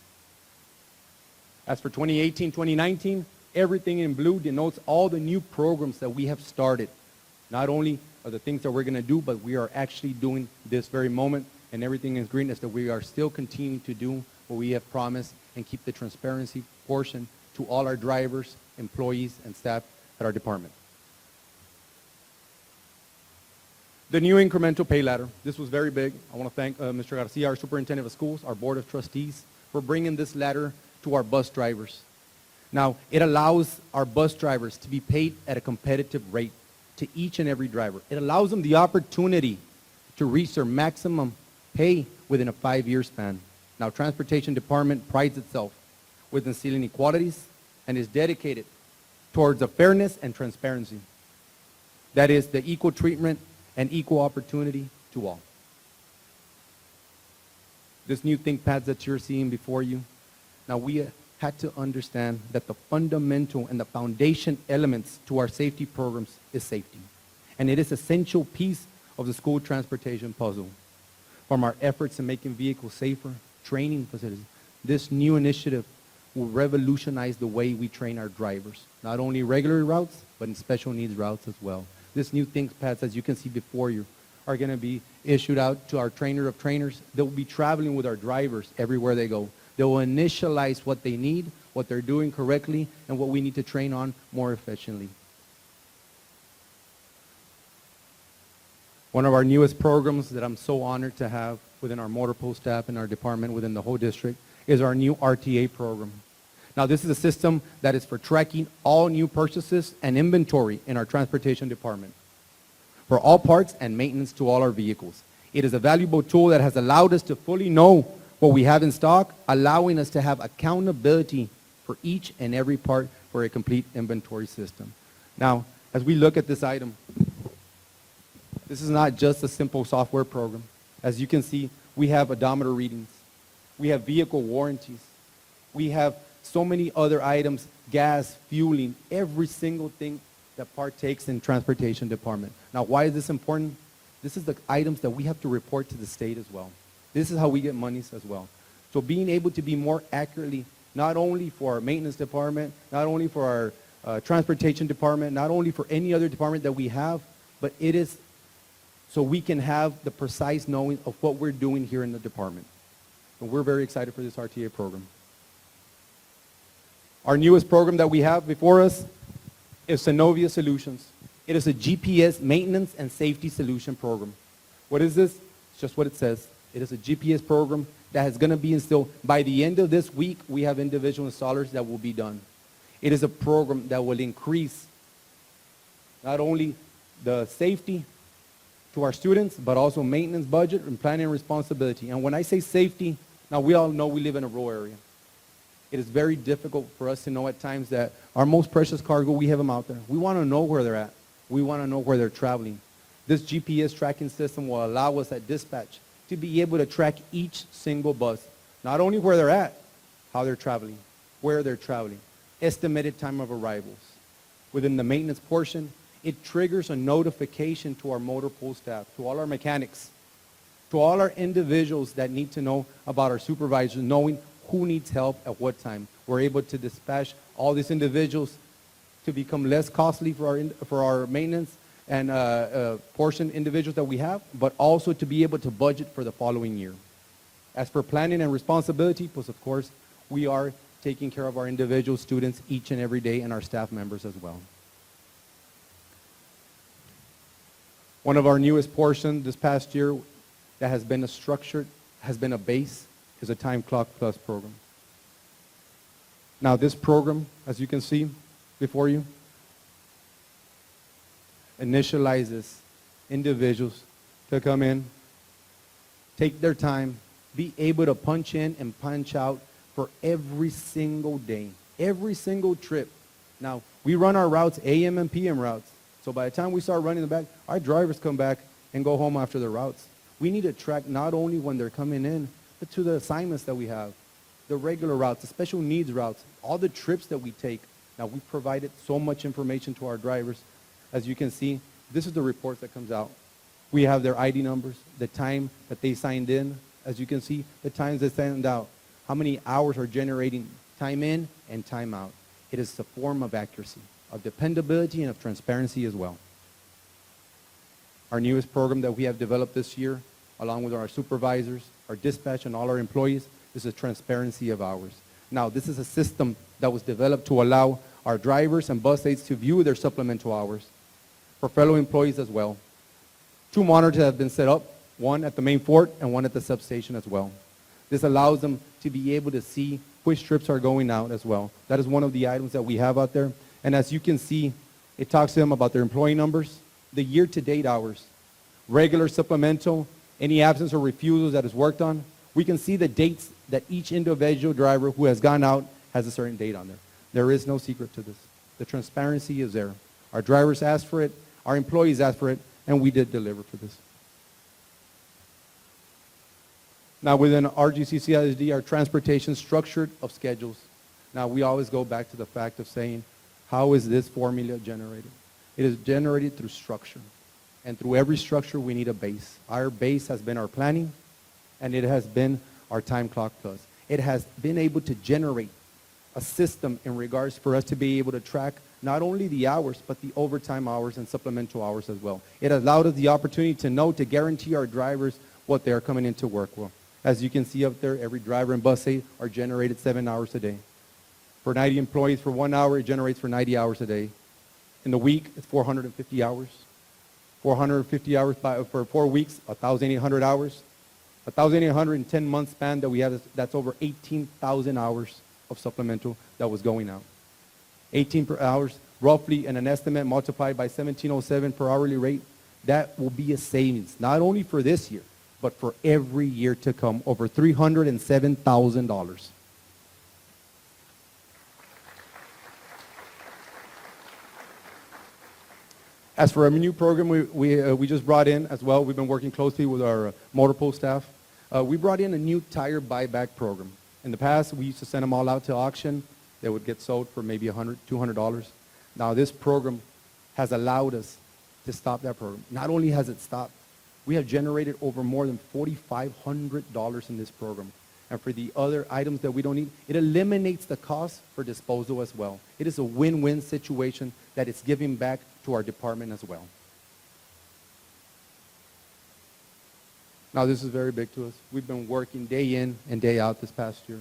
As for 2018, 2019, everything in blue denotes all the new programs that we have started. Not only are the things that we're going to do, but we are actually doing this very moment. And everything in green is that we are still continuing to do what we have promised and keep the transparency portion to all our drivers, employees, and staff at our department. The new incremental pay ladder. This was very big. I want to thank Mr. Garcia, our superintendent of schools, our board of trustees, for bringing this ladder to our bus drivers. Now, it allows our bus drivers to be paid at a competitive rate to each and every driver. It allows them the opportunity to reach their maximum pay within a 5-year span. Now, Transportation Department prides itself with instilling equalities and is dedicated towards the fairness and transparency. That is the equal treatment and equal opportunity to all. This new ThinkPads that you're seeing before you, now we had to understand that the fundamental and the foundation elements to our safety programs is safety. And it is an essential piece of the school transportation puzzle. From our efforts in making vehicles safer, training facilities, this new initiative will revolutionize the way we train our drivers, not only regular routes, but in special needs routes as well. This new ThinkPads, as you can see before you, are going to be issued out to our trainer of trainers. They will be traveling with our drivers everywhere they go. They will initialize what they need, what they're doing correctly, and what we need to train on more efficiently. One of our newest programs that I'm so honored to have within our motor pool staff and our department within the whole district is our new RTA program. Now, this is a system that is for tracking all new purchases and inventory in our transportation department for all parts and maintenance to all our vehicles. It is a valuable tool that has allowed us to fully know what we have in stock, allowing us to have accountability for each and every part for a complete inventory system. Now, as we look at this item, this is not just a simple software program. As you can see, we have odometer readings. We have vehicle warranties. We have so many other items, gas, fueling, every single thing that partakes in transportation department. Now, why is this important? This is the items that we have to report to the state as well. This is how we get monies as well. So being able to be more accurately, not only for our maintenance department, not only for our transportation department, not only for any other department that we have, but it is so we can have the precise knowing of what we're doing here in the department. And we're very excited for this RTA program. Our newest program that we have before us is Synovia Solutions. It is a GPS maintenance and safety solution program. What is this? It's just what it says. It is a GPS program that is going to be installed. By the end of this week, we have individual installers that will be done. It is a program that will increase not only the safety to our students, but also maintenance budget and planning responsibility. And when I say safety, now we all know we live in a rural area. It is very difficult for us to know at times that our most precious cargo, we have them out there. We want to know where they're at. We want to know where they're traveling. This GPS tracking system will allow us at dispatch to be able to track each single bus, not only where they're at, how they're traveling, where they're traveling, estimated time of arrivals. Within the maintenance portion, it triggers a notification to our motor pool staff, to all our mechanics, to all our individuals that need to know about our supervisors, knowing who needs help at what time. We're able to dispatch all these individuals to become less costly for our maintenance and portion individuals that we have, but also to be able to budget for the following year. As for planning and responsibility, pues of course, we are taking care of our individual students each and every day and our staff members as well. One of our newest portions this past year that has been a base, is a Time Clock Plus program. Now this program, as you can see before you, initializes individuals to come in, take their time, be able to punch in and punch out for every single day, every single trip. Now, we run our routes, AM and PM routes. So by the time we start running them back, our drivers come back and go home after their routes. We need to track not only when they're coming in, but to the assignments that we have, the regular routes, the special needs routes, all the trips that we take. Now, we've provided so much information to our drivers. As you can see, this is the report that comes out. We have their ID numbers, the time that they signed in. As you can see, the times they signed out, how many hours are generating time in and time out. It is a form of accuracy, of dependability, and of transparency as well. Our newest program that we have developed this year, along with our supervisors, our dispatch, and all our employees, is a transparency of hours. Now, this is a system that was developed to allow our drivers and bus aides to view their supplemental hours for fellow employees as well. 2 monitors have been set up, one at the main fort and one at the substation as well. This allows them to be able to see Which trips are going out as well. That is one of the items that we have out there. And as you can see, it talks to them about their employee numbers, the year-to-date hours, regular, supplemental, any absence or refusals that is worked on. We can see the dates that each individual driver who has gone out has a certain date on there. There is no secret to this. The transparency is there. Our drivers asked for it, our employees asked for it, and we did deliver for this. Now within RGCCISD, our transportation structured of schedules. Now we always go back to the fact of saying, how is this formula generated? It is generated through structure. And through every structure, we need a base. Our base has been our planning, and it has been our time clock plus. It has been able to generate a system in regards for us to be able to track not only the hours, but the overtime hours and supplemental hours as well. It allowed us the opportunity to know, to guarantee our drivers what they are coming into work with. As you can see up there, every driver and bus aide are generated 7 hours a day. For 90 employees, for 1 hour, it generates for 90 hours a day. In the week, it's 450 hours. 450 hours for 4 weeks, 1,800 hours. 1,810 month span that we have, that's over 18,000 hours of supplemental that was going out. 18 per hours, roughly, and an estimate multiplied by 1707 per hourly rate, that will be a savings, not only for this year, but for every year to come, over $307,000. As for a new program we just brought in as well, we've been working closely with our motor pool staff. We brought in a new tire buyback program. In the past, we used to send them all out to auction. They would get sold for maybe $100, $200. Now this program has allowed us to stop that program. Not only has it stopped, we have generated over more than $4,500 in this program. And for the other items that we don't need, it eliminates the cost for disposal as well. It is a win-win situation that it's giving back to our department as well. Now this is very big to us. We've been working day in and day out this past year,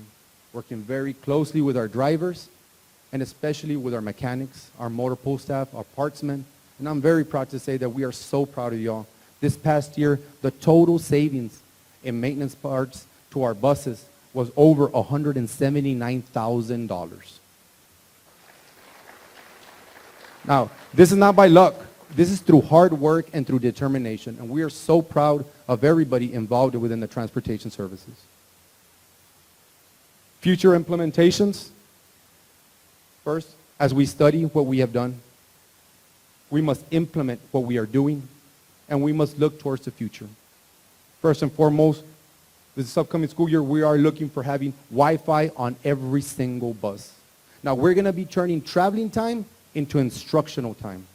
working very closely with our drivers and especially with our mechanics, our motor pool staff, our partsmen. And I'm very proud to say that we are so proud of y'all. This past year, the total savings in maintenance parts to our buses was over $179,000. Now, this is not by luck. This is through hard work and through determination. And we are so proud of everybody involved within the transportation services. Future implementations. First, as we study what we have done, we must implement what we are doing, and we must look towards the future. First and foremost, this upcoming school year, we are looking for having Wi-Fi on every single bus. Now, we're going to be turning traveling time into instructional time.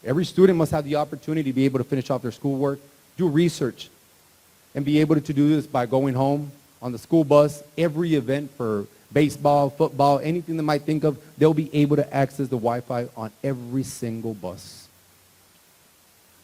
Every student must have the opportunity to be able to finish off their schoolwork, do research, and be able to do this by going home on the school bus. Every event for baseball, football, anything they might think of, they'll be able to access the Wi-Fi on every single bus.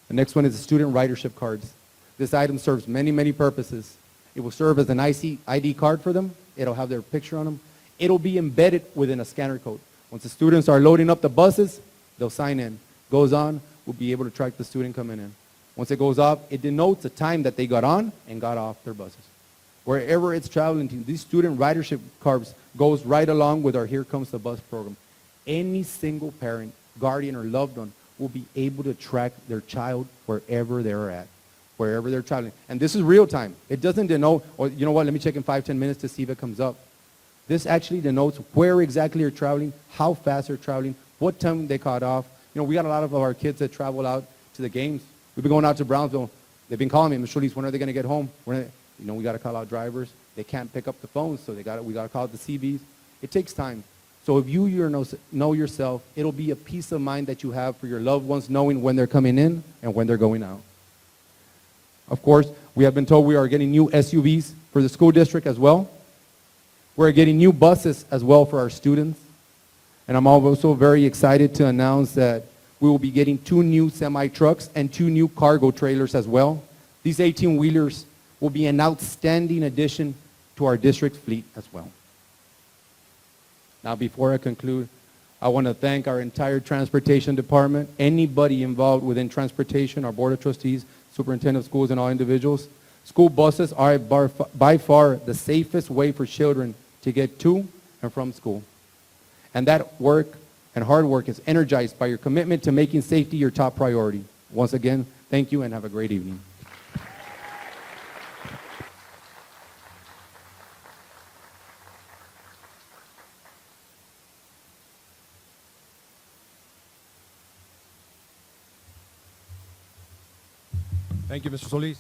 The next one is the student ridership cards. This item serves many, many purposes. It will serve as an ID card for them. It'll have their picture on them. It'll be embedded within a scanner code. Once the students are loading up the buses, they'll sign in. Goes on, we'll be able to track the student coming in. Once it goes off, it denotes the time that they got on and got off their buses. Wherever it's traveling to, these student ridership cards goes right along with our Here Comes the Bus program. Any single parent, guardian, or loved one will be able to track their child wherever they're at, wherever they're traveling. And this is real time. It doesn't denote, or you know what, let me check in 5-10 minutes to see if it comes up. This actually denotes where exactly you're traveling, how fast they're traveling, what time they caught off. You know, we got a lot of our kids that travel out to the games. We've been going out to Brownsville. They've been calling me, Mr. Solis, when are they going to get home? You know, we got to call out drivers. They can't pick up the phones, so we got to call out the CVs. It takes time. So if you know yourself, it'll be a peace of mind that you have for your loved ones, knowing when they're coming in and when they're going out. Of course, we have been told we are getting new SUVs for the school district as well. We're getting new buses as well for our students. And I'm also very excited to announce that we will be getting 2 new semi-trucks and 2 new cargo trailers as well. These 18-wheelers will be an outstanding addition to our district fleet as well. Now, before I conclude, I want to thank our entire transportation department, anybody involved within transportation, our board of trustees, superintendent of schools, and all individuals. School buses are by far the safest way for children to get to and from school. And that work and hard work is energized by your commitment to making safety your top priority. Once again, thank you and have a great evening. Thank you, Mr. Solis.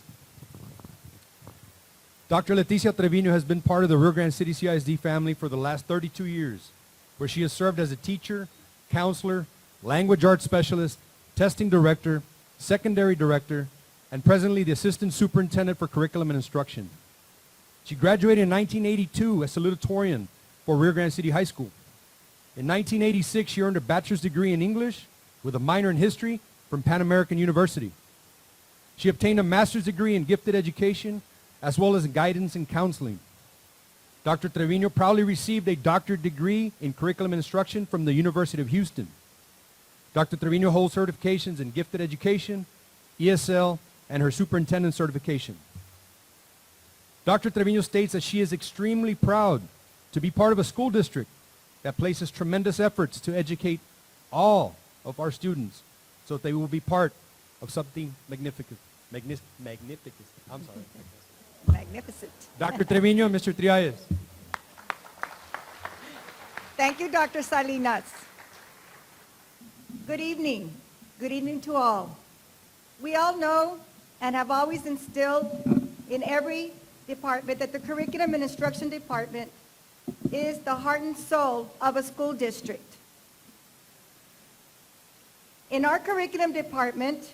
Dr. Leticia Trevino has been part of the Rio Grande City CISD family for the last 32 years, where she has served as a teacher, counselor, language arts specialist, testing director, secondary director, and presently the assistant superintendent for curriculum and instruction. She graduated in 1982 as salutatorian for Rio Grande City High School. In 1986, she earned a bachelor's degree in English with a minor in history from Pan American University. She obtained a master's degree in gifted education as well as guidance and counseling. Dr. Trevino proudly received a doctorate degree in curriculum and instruction from the University of Houston. Dr. Trevino holds certifications in gifted education, ESL, and her superintendent certification. Dr. Trevino states that she is extremely proud to be part of a school district that places tremendous efforts to educate all of our students so that they will be part of something magnificent. Magnificent. I'm sorry. Magnificent. Dr. Trevino and Mr. Trialles. Thank you, Dr. Salinas. Good evening. Good evening to all. We all know and have always instilled in every department that the Curriculum and Instruction Department is the heart and soul of a school district. In our curriculum department,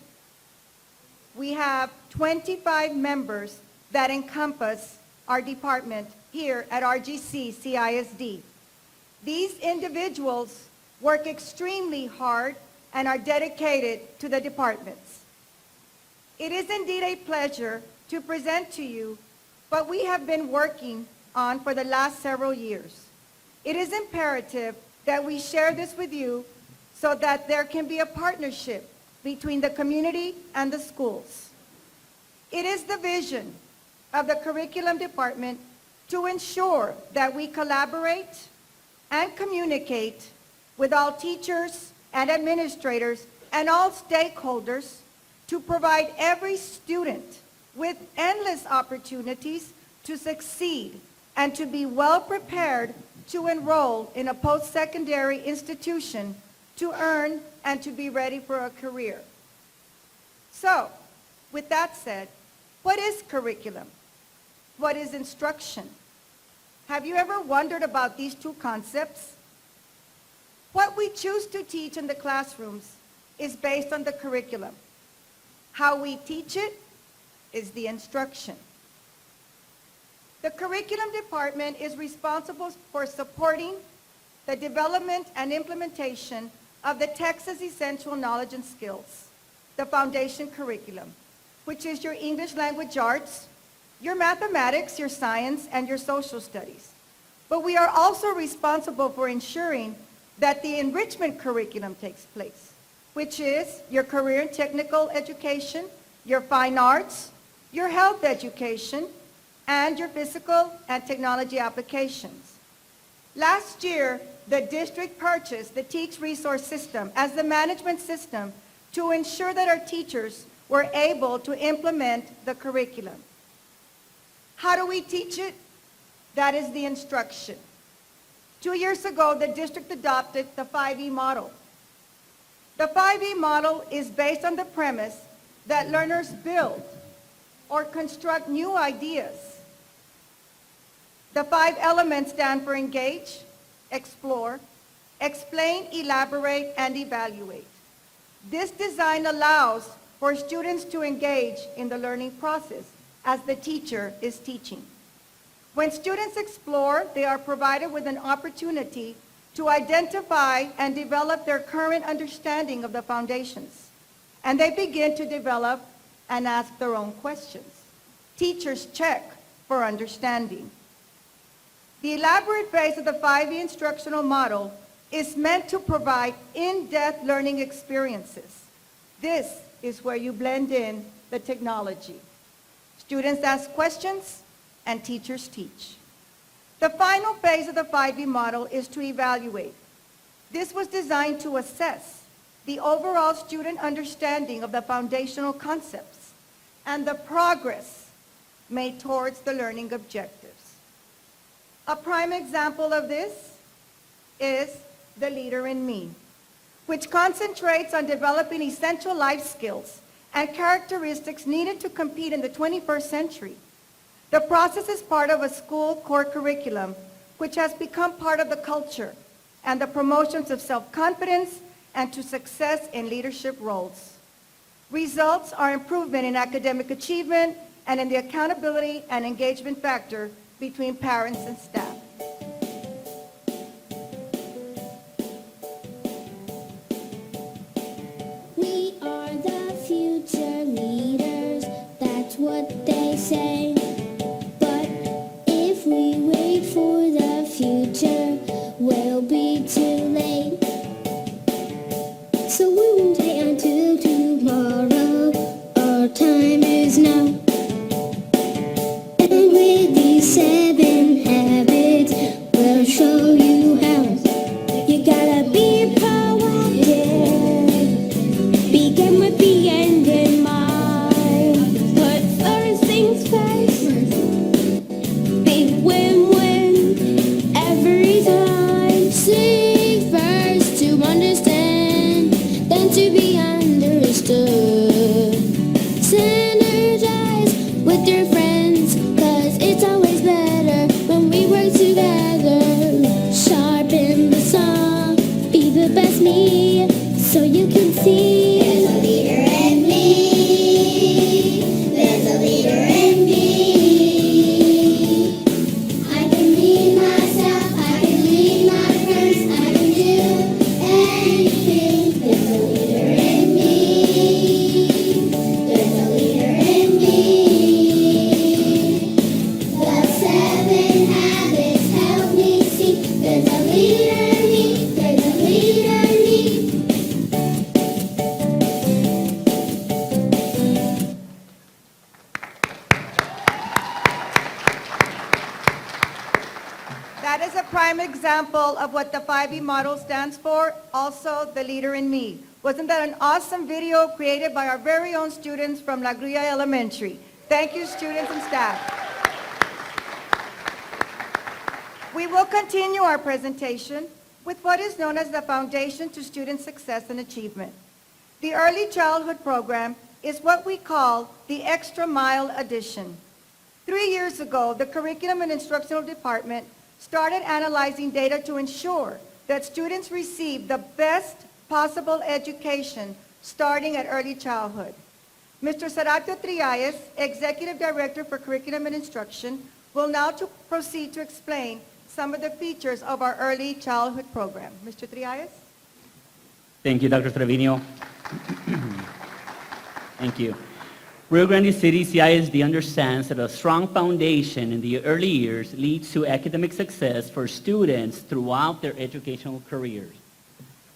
we have 25 members that encompass our department here at RGCCISD. These individuals work extremely hard and are dedicated to the departments. It is indeed a pleasure to present to you what we have been working on for the last several years. It is imperative that we share this with you so that there can be a partnership between the community and the schools. It is the vision of the curriculum department to ensure that we collaborate and communicate with all teachers and administrators and all stakeholders to provide every student with endless opportunities to succeed and to be well prepared to enroll in a post-secondary institution to earn and to be ready for a career. So, with that said, what is curriculum? What is instruction? Have you ever wondered about these two concepts? What we choose to teach in the classrooms is based on the curriculum. How we teach it is the instruction. The curriculum department is responsible for supporting the development and implementation of the Texas Essential Knowledge and Skills, the foundation curriculum, which is your English language arts, your mathematics, your science, and your social studies. But we are also responsible for ensuring that the enrichment curriculum takes place, which is your career and technical education, your fine arts, your health education, and your physical and technology applications. Last year, the district purchased the Teach Resource System as the management system to ensure that our teachers were able to implement the curriculum. How do we teach it? That is the instruction. 2 years ago, the district adopted the 5E model. The 5E model is based on the premise that learners build or construct new ideas. The 5 elements stand for engage, explore, explain, elaborate, and evaluate. This design allows for students to engage in the learning process as the teacher is teaching. When students explore, they are provided with an opportunity to identify and develop their current understanding of the foundations. And they begin to develop and ask their own questions. Teachers check for understanding. The elaborate phase of the 5E instructional model is meant to provide in-depth learning experiences. This is where you blend in the technology. Students ask questions and teachers teach. The final phase of the 5B model is to evaluate. This was designed to assess the overall student understanding of the foundational concepts and the progress made towards the learning objectives. A prime example of this is The Leader in Me, which concentrates on developing essential life skills and characteristics needed to compete in the 21st century. The process is part of a school core curriculum, which has become part of the culture and the promotions of self-confidence and to success in leadership roles. Results are improvement in academic achievement and in the accountability and engagement factor between parents and staff. We are the future leaders, that's what they say. But if we wait for the future, we'll be too late. So we won't wait until tomorrow, our time is now. And with these 7 habits, we'll show you how. You gotta be proactive, begin with the end in mind. Put first things first, big win-win every time. Seek first to understand, then to be understood. Synergize with your friends, 'cause it's always better when we work together. Sharpen the saw, be the best me, so you can see. There's a leader in me. There's a leader in me. I can lead myself, I can lead my friends, I can do anything. There's a leader in me. There's a leader in me. The 7 habits help me see. There's a leader in me. There's a leader in me. That is a prime example of what the 5E model stands for, also The Leader in Me. Wasn't that an awesome video created by our very own students from La Grilla Elementary? Thank you, students and staff. We will continue our presentation with what is known as the Foundation to Student Success and Achievement. The Early Childhood Program is what we call the Extra Mile Edition. 3 years ago, the Curriculum and Instructional Department started analyzing data to ensure that students receive the best possible education starting at early childhood. Mr. Sarato Trialles, Executive Director for Curriculum and Instruction, will now proceed to explain some of the features of our early childhood program. Mr. Trialles? Thank you, Dr. Trevino. Thank you. Rio Grande City CISD understands that a strong foundation in the early years leads to academic success for students throughout their educational careers.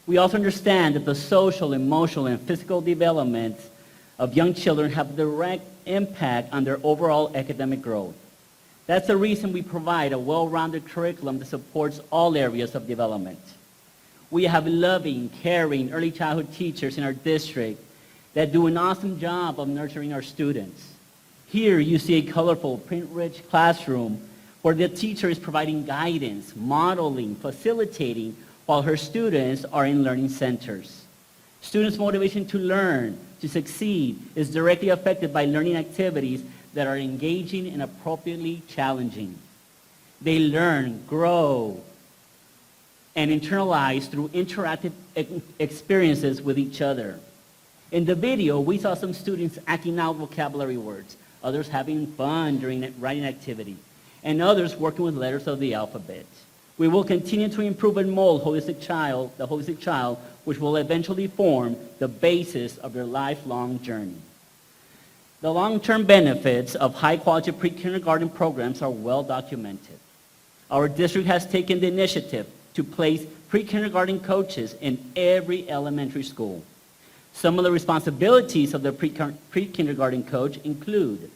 We also understand that the social, emotional, and physical development of young children have direct impact on their overall academic growth. That's the reason we provide a well-rounded curriculum that supports all areas of development. We have loving, caring early childhood teachers in our district that do an awesome job of nurturing our students. Here you see a colorful, print-rich classroom where the teacher is providing guidance, modeling, facilitating, while her students are in learning centers. Students' motivation to learn, to succeed, is directly affected by learning activities that are engaging and appropriately challenging. They learn, grow, and internalize through interactive experiences with each other. In the video, we saw some students acting out vocabulary words, others having fun during the writing activity, and others working with letters of the alphabet. We will continue to improve and mold the holistic child, which will eventually form the basis of their lifelong journey. The long-term benefits of high-quality pre-kindergarten programs are well documented. Our district has taken the initiative to place pre-kindergarten coaches in every elementary school. Some of the responsibilities of the pre-kindergarten coach include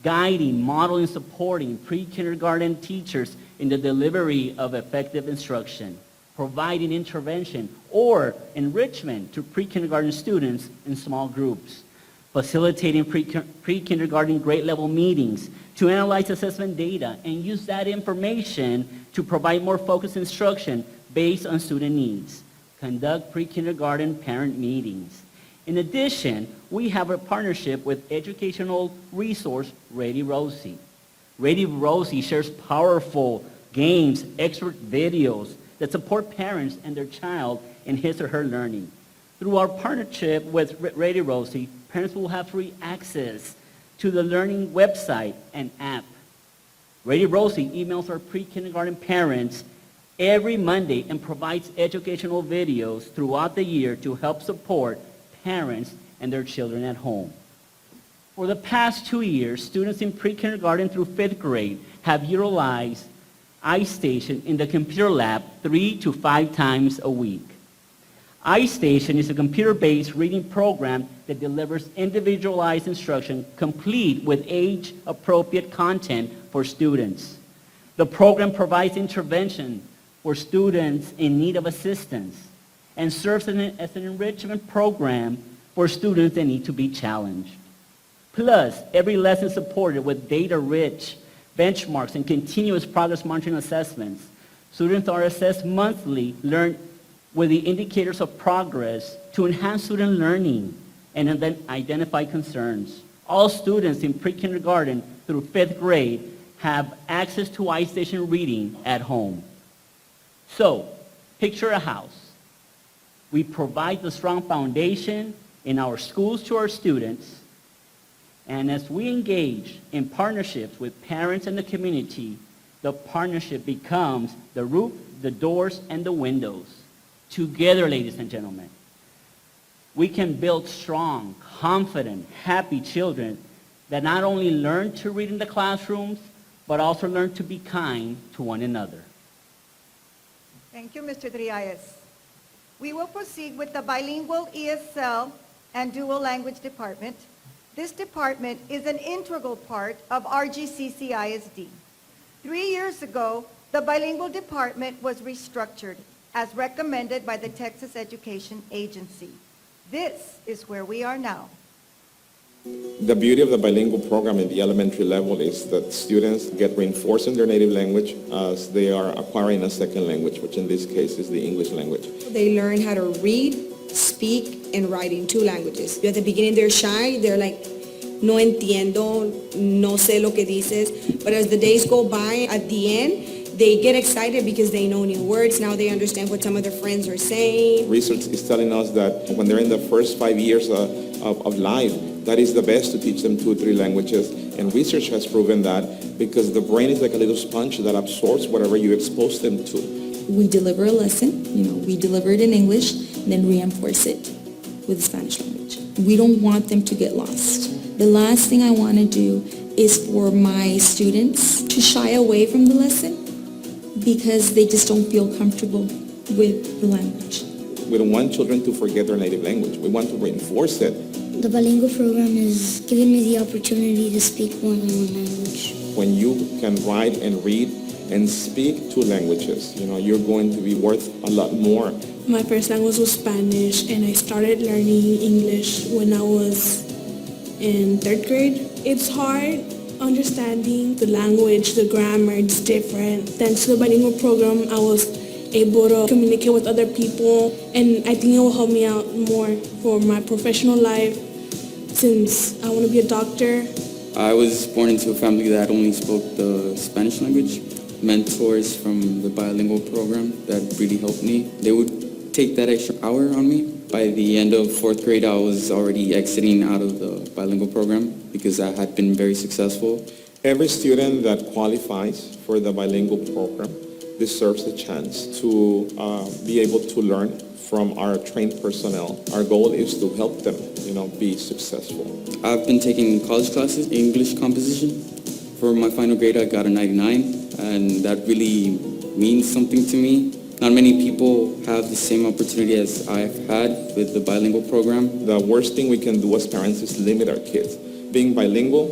guiding, modeling, supporting pre-kindergarten teachers in the delivery of effective instruction, providing intervention or enrichment to pre-kindergarten students in small groups, facilitating pre-kindergarten grade level meetings to analyze assessment data and use that information to provide more focused instruction based on student needs, conduct pre-kindergarten parent meetings. In addition, we have a partnership with educational resource Ready Rosie. Ready Rosie shares powerful games, expert videos that support parents and their child in his or her learning. Through our partnership with Ready Rosie, parents will have free access to the learning website and app. Ready Rosie emails our pre-kindergarten parents every Monday and provides educational videos throughout the year to help support parents and their children at home. For the past 2 years, students in pre-kindergarten through 5th grade have utilized iStation in the computer lab 3 to 5 times a week. iStation is a computer-based reading program that delivers individualized instruction complete with age-appropriate content for students. The program provides intervention for students in need of assistance and serves as an enrichment program for students that need to be challenged. Plus, every lesson is supported with data-rich benchmarks and continuous progress monitoring assessments. Students are assessed monthly, learn with the indicators of progress to enhance student learning and then identify concerns. All students in pre-kindergarten through 5th grade have access to iStation reading at home. So, picture a house. We provide the strong foundation in our schools to our students, and as we engage in partnerships with parents and the community, the partnership becomes the roof, the doors, and the windows. Together, ladies and gentlemen, we can build strong, confident, happy children that not only learn to read in the classrooms, but also learn to be kind to one another. Thank you, Mr. Trias. We will proceed with the bilingual ESL and dual language department. This department is an integral part of RGCCISD. 3 years ago, the bilingual department was restructured as recommended by the Texas Education Agency. This is where we are now. The beauty of the bilingual program at the elementary level is that students get reinforced in their native language as they are acquiring a second language, which in this case is the English language. They learn how to read, speak, and write in 2 languages. At the beginning, they're shy. They're like, no entiendo, no sé lo que dices. But as the days go by, at the end, they get excited because they know new words. Now they understand what some of their friends are saying. Research is telling us that when they're in the first 5 years of life, that is the best to teach them 2 or 3 languages. And research has proven that because the brain is like a little sponge that absorbs whatever you expose them to. We deliver a lesson, we deliver it in English, and then reinforce it with the Spanish language. We don't want them to get lost. The last thing I want to do is for my students to shy away from the lesson because they just don't feel comfortable with the language. We don't want children to forget their native language. We want to reinforce it. The bilingual program has given me the opportunity to speak more than one language. When you can write and read and speak 2 languages, you're going to be worth a lot more. My first language was Spanish, and I started learning English when I was in 3rd grade. It's hard understanding the language, the grammar, it's different. Thanks to the bilingual program, I was able to communicate with other people, and I think it will help me out more for my professional life since I want to be a doctor. I was born into a family that only spoke the Spanish language. Mentors from the bilingual program that really helped me. They would take that extra hour on me. By the end of 4th grade, I was already exiting out of the bilingual program because I had been very successful. Every student that qualifies for the bilingual program deserves a chance to be able to learn from our trained personnel. Our goal is to help them, be successful. I've been taking college classes, English composition. For my final grade, I got a 99, and that really means something to me. Not many people have the same opportunity as I've had with the bilingual program. The worst thing we can do as parents is limit our kids. Being bilingual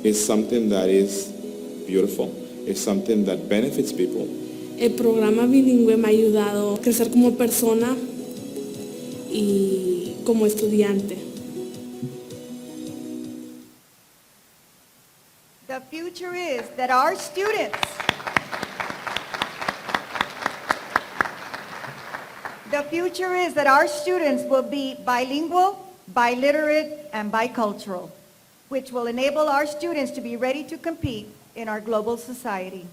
is something that is beautiful. It's something that benefits people. El programa bilingüe me ha ayudado a crecer como persona y como estudiante. The future is that our students will be bilingual, biliterate, and bicultural, which will enable our students to be ready to compete in our global society.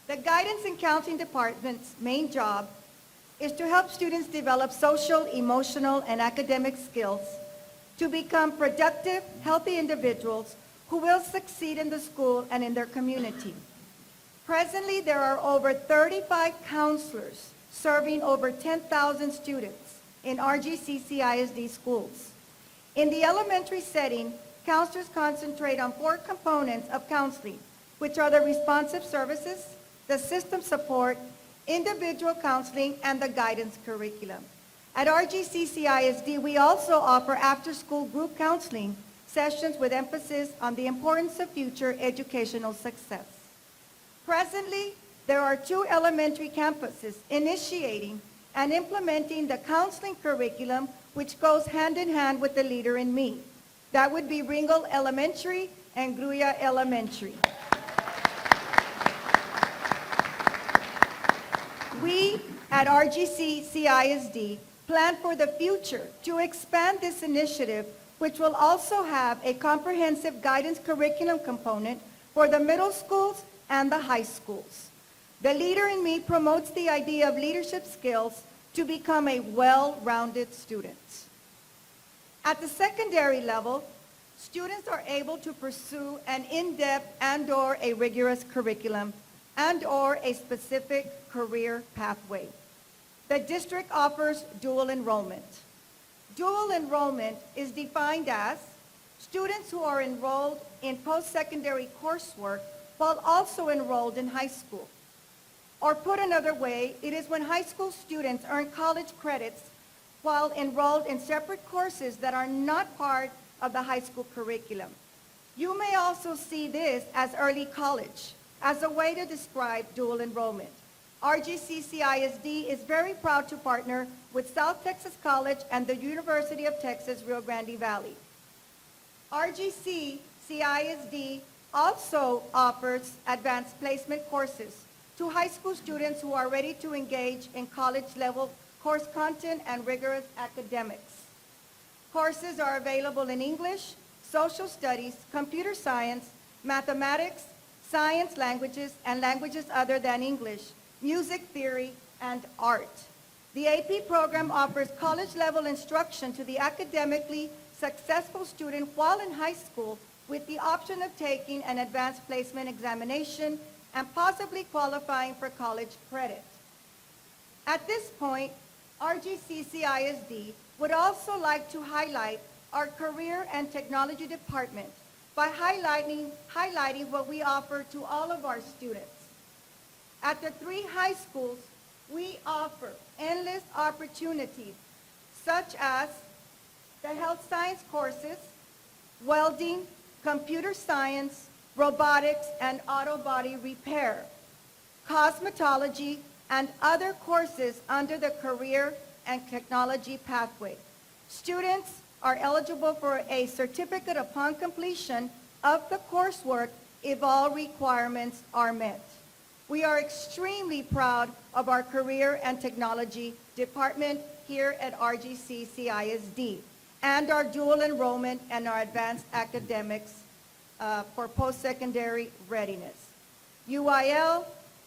The Guidance and Counseling Department's main job is to help students develop social, emotional, and academic skills to become productive, healthy individuals who will succeed in the school and in their community. Presently, there are over 35 counselors serving over 10,000 students in RGCCISD schools. In the elementary setting, counselors concentrate on 4 components of counseling, which are the responsive services, the system support, individual counseling, and the guidance curriculum. At RGCCISD, we also offer after-school group counseling sessions with emphasis on the importance of future educational success. Presently, there are 2 elementary campuses initiating and implementing the counseling curriculum, which goes hand in hand with the Leader in Me. That would be Ringgold Elementary and Gruya Elementary. We at RGCCISD plan for the future to expand this initiative, which will also have a comprehensive guidance curriculum component for the middle schools and the high schools. The Leader in Me promotes the idea of leadership skills to become a well-rounded student. At the secondary level, students are able to pursue an in-depth and/or a rigorous curriculum and/or a specific career pathway. The district offers dual enrollment. Dual enrollment is defined as students who are enrolled in post-secondary coursework while also enrolled in high school. Or put another way, it is when high school students earn college credits while enrolled in separate courses that are not part of the high school curriculum. You may also see this as early college, as a way to describe dual enrollment. RGCCISD is very proud to partner with South Texas College and the University of Texas, Rio Grande Valley. RGCCISD also offers advanced placement courses to high school students who are ready to engage in college-level course content and rigorous academics. Courses are available in English, social studies, computer science, mathematics, science, languages, and languages other than English, music theory, and art. The AP program offers college-level instruction to the academically successful student while in high school with the option of taking an advanced placement examination and possibly qualifying for college credit. At this point, RGCCISD would also like to highlight our Career and Technology Department by highlighting what we offer to all of our students. At the 3 high schools, we offer endless opportunities, such as the health science courses, welding, computer science, robotics, and auto body repair, cosmetology, and other courses under the Career and Technology pathway. Students are eligible for a certificate upon completion of the coursework if all requirements are met. We are extremely proud of our Career and Technology Department here at RGCCISD and our dual enrollment and our advanced academics for post-secondary readiness. UIL,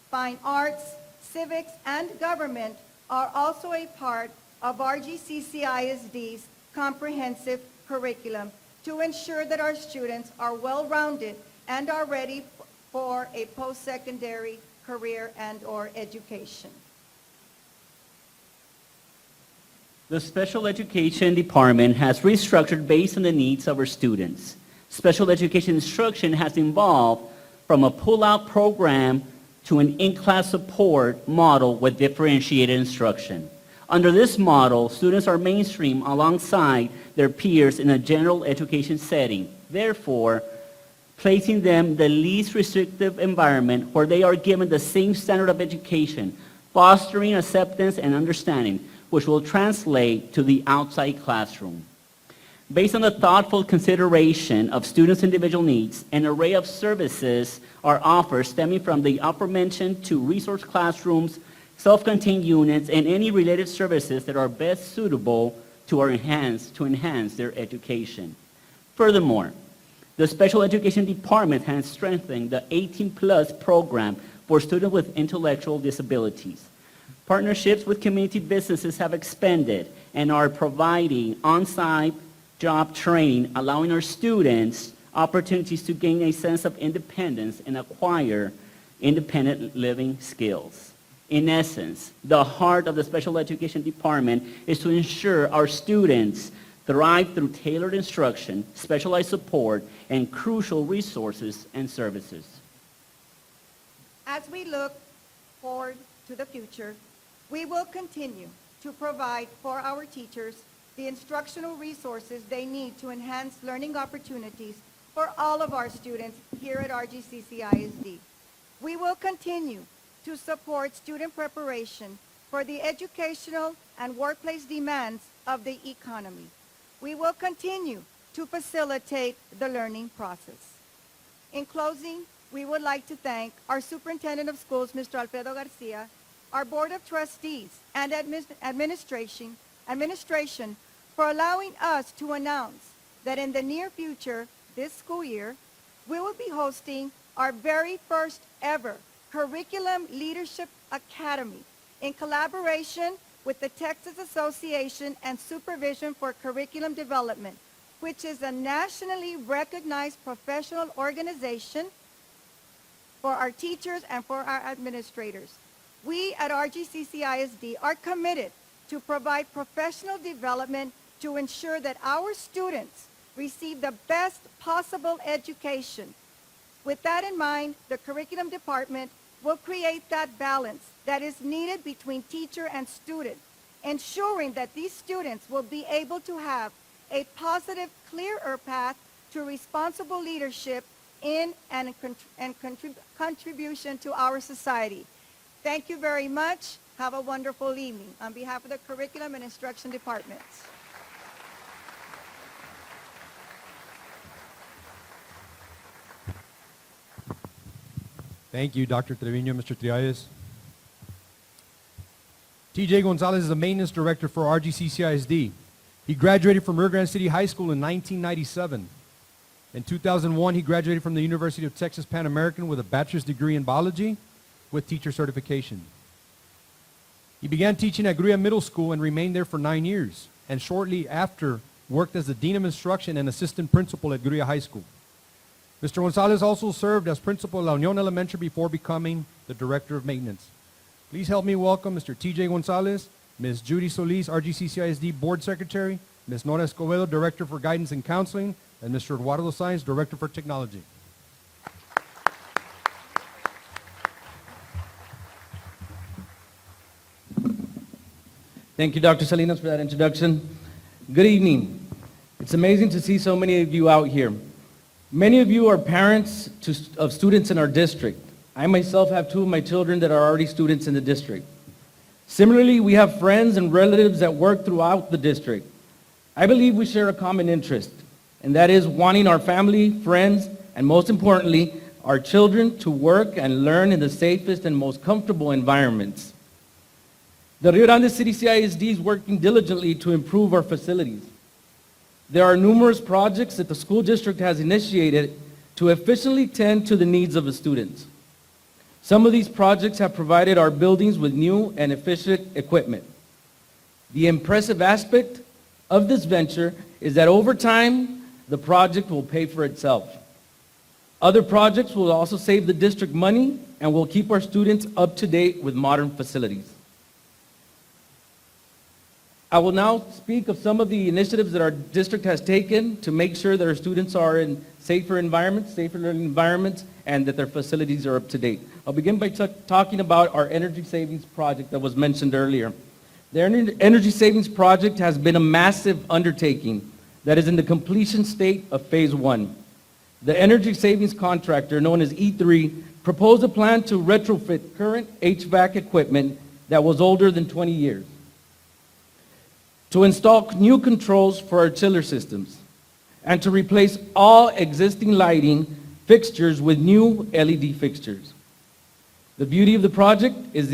Fine Arts, Civics, and Government are also a part of RGCCISD's comprehensive curriculum to ensure that our students are well-rounded and are ready for a post-secondary career and/or education. The Special Education Department has restructured based on the needs of our students. Special education instruction has evolved from a pull-out program to an in-class support model with differentiated instruction. Under this model, students are mainstreamed alongside their peers in a general education setting. Therefore, placing them in the least restrictive environment where they are given the same standard of education, fostering acceptance and understanding, which will translate to the outside classroom. Based on the thoughtful consideration of students' individual needs, an array of services are offered stemming from the aforementioned to resource classrooms, self-contained units, and any related services that are best suitable to enhance their education. Furthermore, the Special Education Department has strengthened the 18-plus program for students with intellectual disabilities. Partnerships with community businesses have expanded and are providing on-site job training, allowing our students opportunities to gain a sense of independence and acquire independent living skills. In essence, the heart of the Special Education Department is to ensure our students thrive through tailored instruction, specialized support, and crucial resources and services. As we look forward to the future, we will continue to provide for our teachers the instructional resources they need to enhance learning opportunities for all of our students here at RGCCISD. We will continue to support student preparation for the educational and workplace demands of the economy. We will continue to facilitate the learning process. In closing, we would like to thank our Superintendent of Schools, Mr. Alfredo Garcia, our Board of Trustees, and administration for allowing us to announce that in the near future, this school year, we will be hosting our very first ever Curriculum Leadership Academy in collaboration with the Texas Association and Supervision for Curriculum Development, which is a nationally recognized professional organization for our teachers and for our administrators. We at RGCCISD are committed to provide professional development to ensure that our students receive the best possible education. With that in mind, the curriculum department will create that balance that is needed between teacher and student, ensuring that these students will be able to have a positive, clearer path to responsible leadership in and contribution to our society. Thank you very much. Have a wonderful evening. On behalf of the Curriculum and Instruction Departments. Thank you, Dr. Trevino, Mr. Trialles. TJ Gonzalez is the maintenance director for RGCCISD. He graduated from Rio Grande City High School in 1997. In 2001, he graduated from the University of Texas Pan American with a bachelor's degree in biology with teacher certification. He began teaching at Gruya Middle School and remained there for 9 years, and shortly after worked as the Dean of Instruction and Assistant Principal at Gruya High School. Mr. Gonzalez also served as principal at La Union Elementary before becoming the Director of Maintenance. Please help me welcome Mr. TJ Gonzalez, Ms. Judy Solis, RGCCISD Board Secretary, Ms. Nora Escobedo, Director for Guidance and Counseling, and Mr. Eduardo Sainz, Director for Technology. Thank you, Dr. Salinas, for that introduction. Good evening. It's amazing to see so many of you out here. Many of you are parents of students in our district. I myself have 2 of my children that are already students in the district. Similarly, we have friends and relatives that work throughout the district. I believe we share a common interest, and that is wanting our family, friends, and most importantly, our children to work and learn in the safest and most comfortable environments. The Rio Grande City CISD is working diligently to improve our facilities. There are numerous projects that the school district has initiated to efficiently tend to the needs of the students. Some of these projects have provided our buildings with new and efficient equipment. The impressive aspect of this venture is that over time, the project will pay for itself. Other projects will also save the district money and will keep our students up to date with modern facilities. I will now speak of some of the initiatives that our district has taken to make sure that our students are in safer environments, safer learning environments, and that their facilities are up to date. I'll begin by talking about our energy savings project that was mentioned earlier. The energy savings project has been a massive undertaking that is in the completion state of phase 1. The energy savings contractor, known as E3, proposed a plan to retrofit current HVAC equipment that was older than 20 years, to install new controls for our chiller systems, and to replace all existing lighting fixtures with new LED fixtures. The beauty of the project is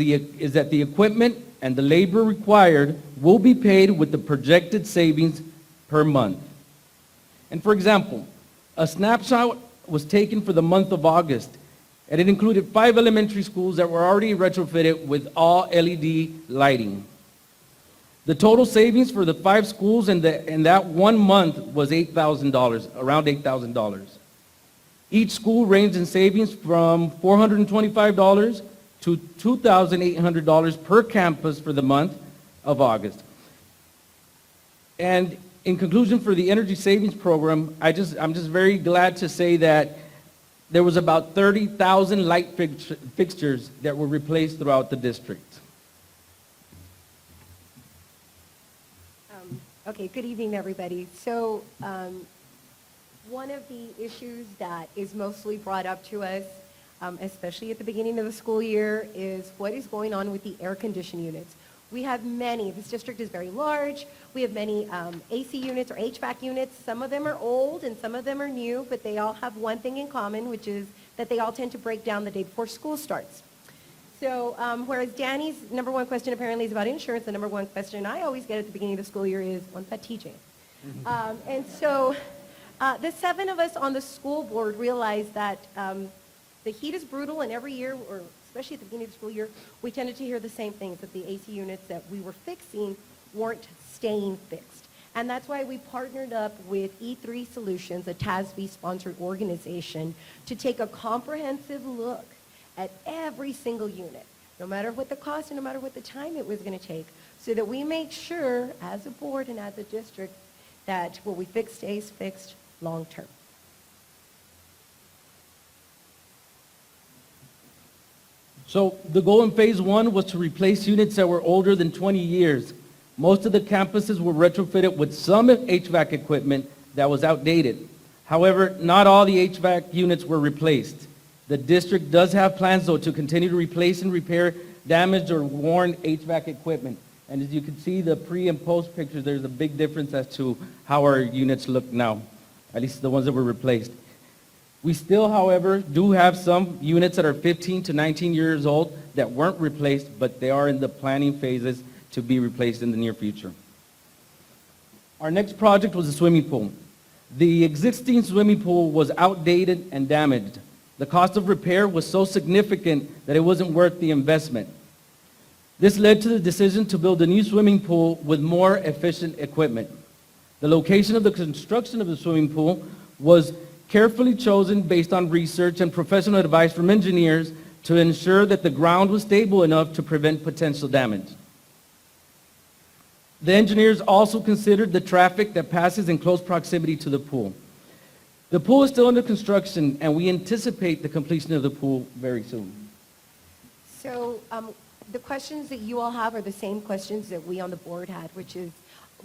that the equipment and the labor required will be paid with the projected savings per month. And for example, a snapshot was taken for the month of August, and it included 5 elementary schools that were already retrofitted with all LED lighting. The total savings for the 5 schools in that 1 month was $8,000, around $8,000. Each school ranged in savings from $425 to $2,800 per campus for the month of August. And in conclusion, for the energy savings program, I'm just very glad to say that there was about 30,000 light fixtures that were replaced throughout the district. Okay, good evening, everybody. So one of the issues that is mostly brought up to us, especially at the beginning of the school year, is what is going on with the air conditioning units. We have many. This district is very large. We have many AC units or HVAC units. Some of them are old and some of them are new, but they all have one thing in common, which is that they all tend to break down the day before school starts. So whereas Danny's number one question apparently is about insurance, the number one question I always get at the beginning of the school year is, when's that teaching? And so the 7 of us on the school board realized that the heat is brutal, and every year, or especially at the beginning of the school year, we tended to hear the same things, that the AC units that we were fixing weren't staying fixed. And that's why we partnered up with E3 Solutions, a TASB-sponsored organization, to take a comprehensive look at every single unit, no matter what the cost and no matter what the time it was going to take, so that we make sure, as a board and as a district, that what we fix stays fixed long term. So the goal in phase 1 was to replace units that were older than 20 years. Most of the campuses were retrofitted with some HVAC equipment that was outdated. However, not all the HVAC units were replaced. The district does have plans, though, to continue to replace and repair damaged or worn HVAC equipment. And as you can see, the pre and post pictures, there's a big difference as to how our units look now, at least the ones that were replaced. We still, however, do have some units that are 15 to 19 years old that weren't replaced, but they are in the planning phases to be replaced in the near future. Our next project was a swimming pool. The existing swimming pool was outdated and damaged. The cost of repair was so significant that it wasn't worth the investment. This led to the decision to build a new swimming pool with more efficient equipment. The location of the construction of the swimming pool was carefully chosen based on research and professional advice from engineers to ensure that the ground was stable enough to prevent potential damage. The engineers also considered the traffic that passes in close proximity to the pool. The pool is still under construction, and we anticipate the completion of the pool very soon. So the questions that you all have are the same questions that we on the board had, which is,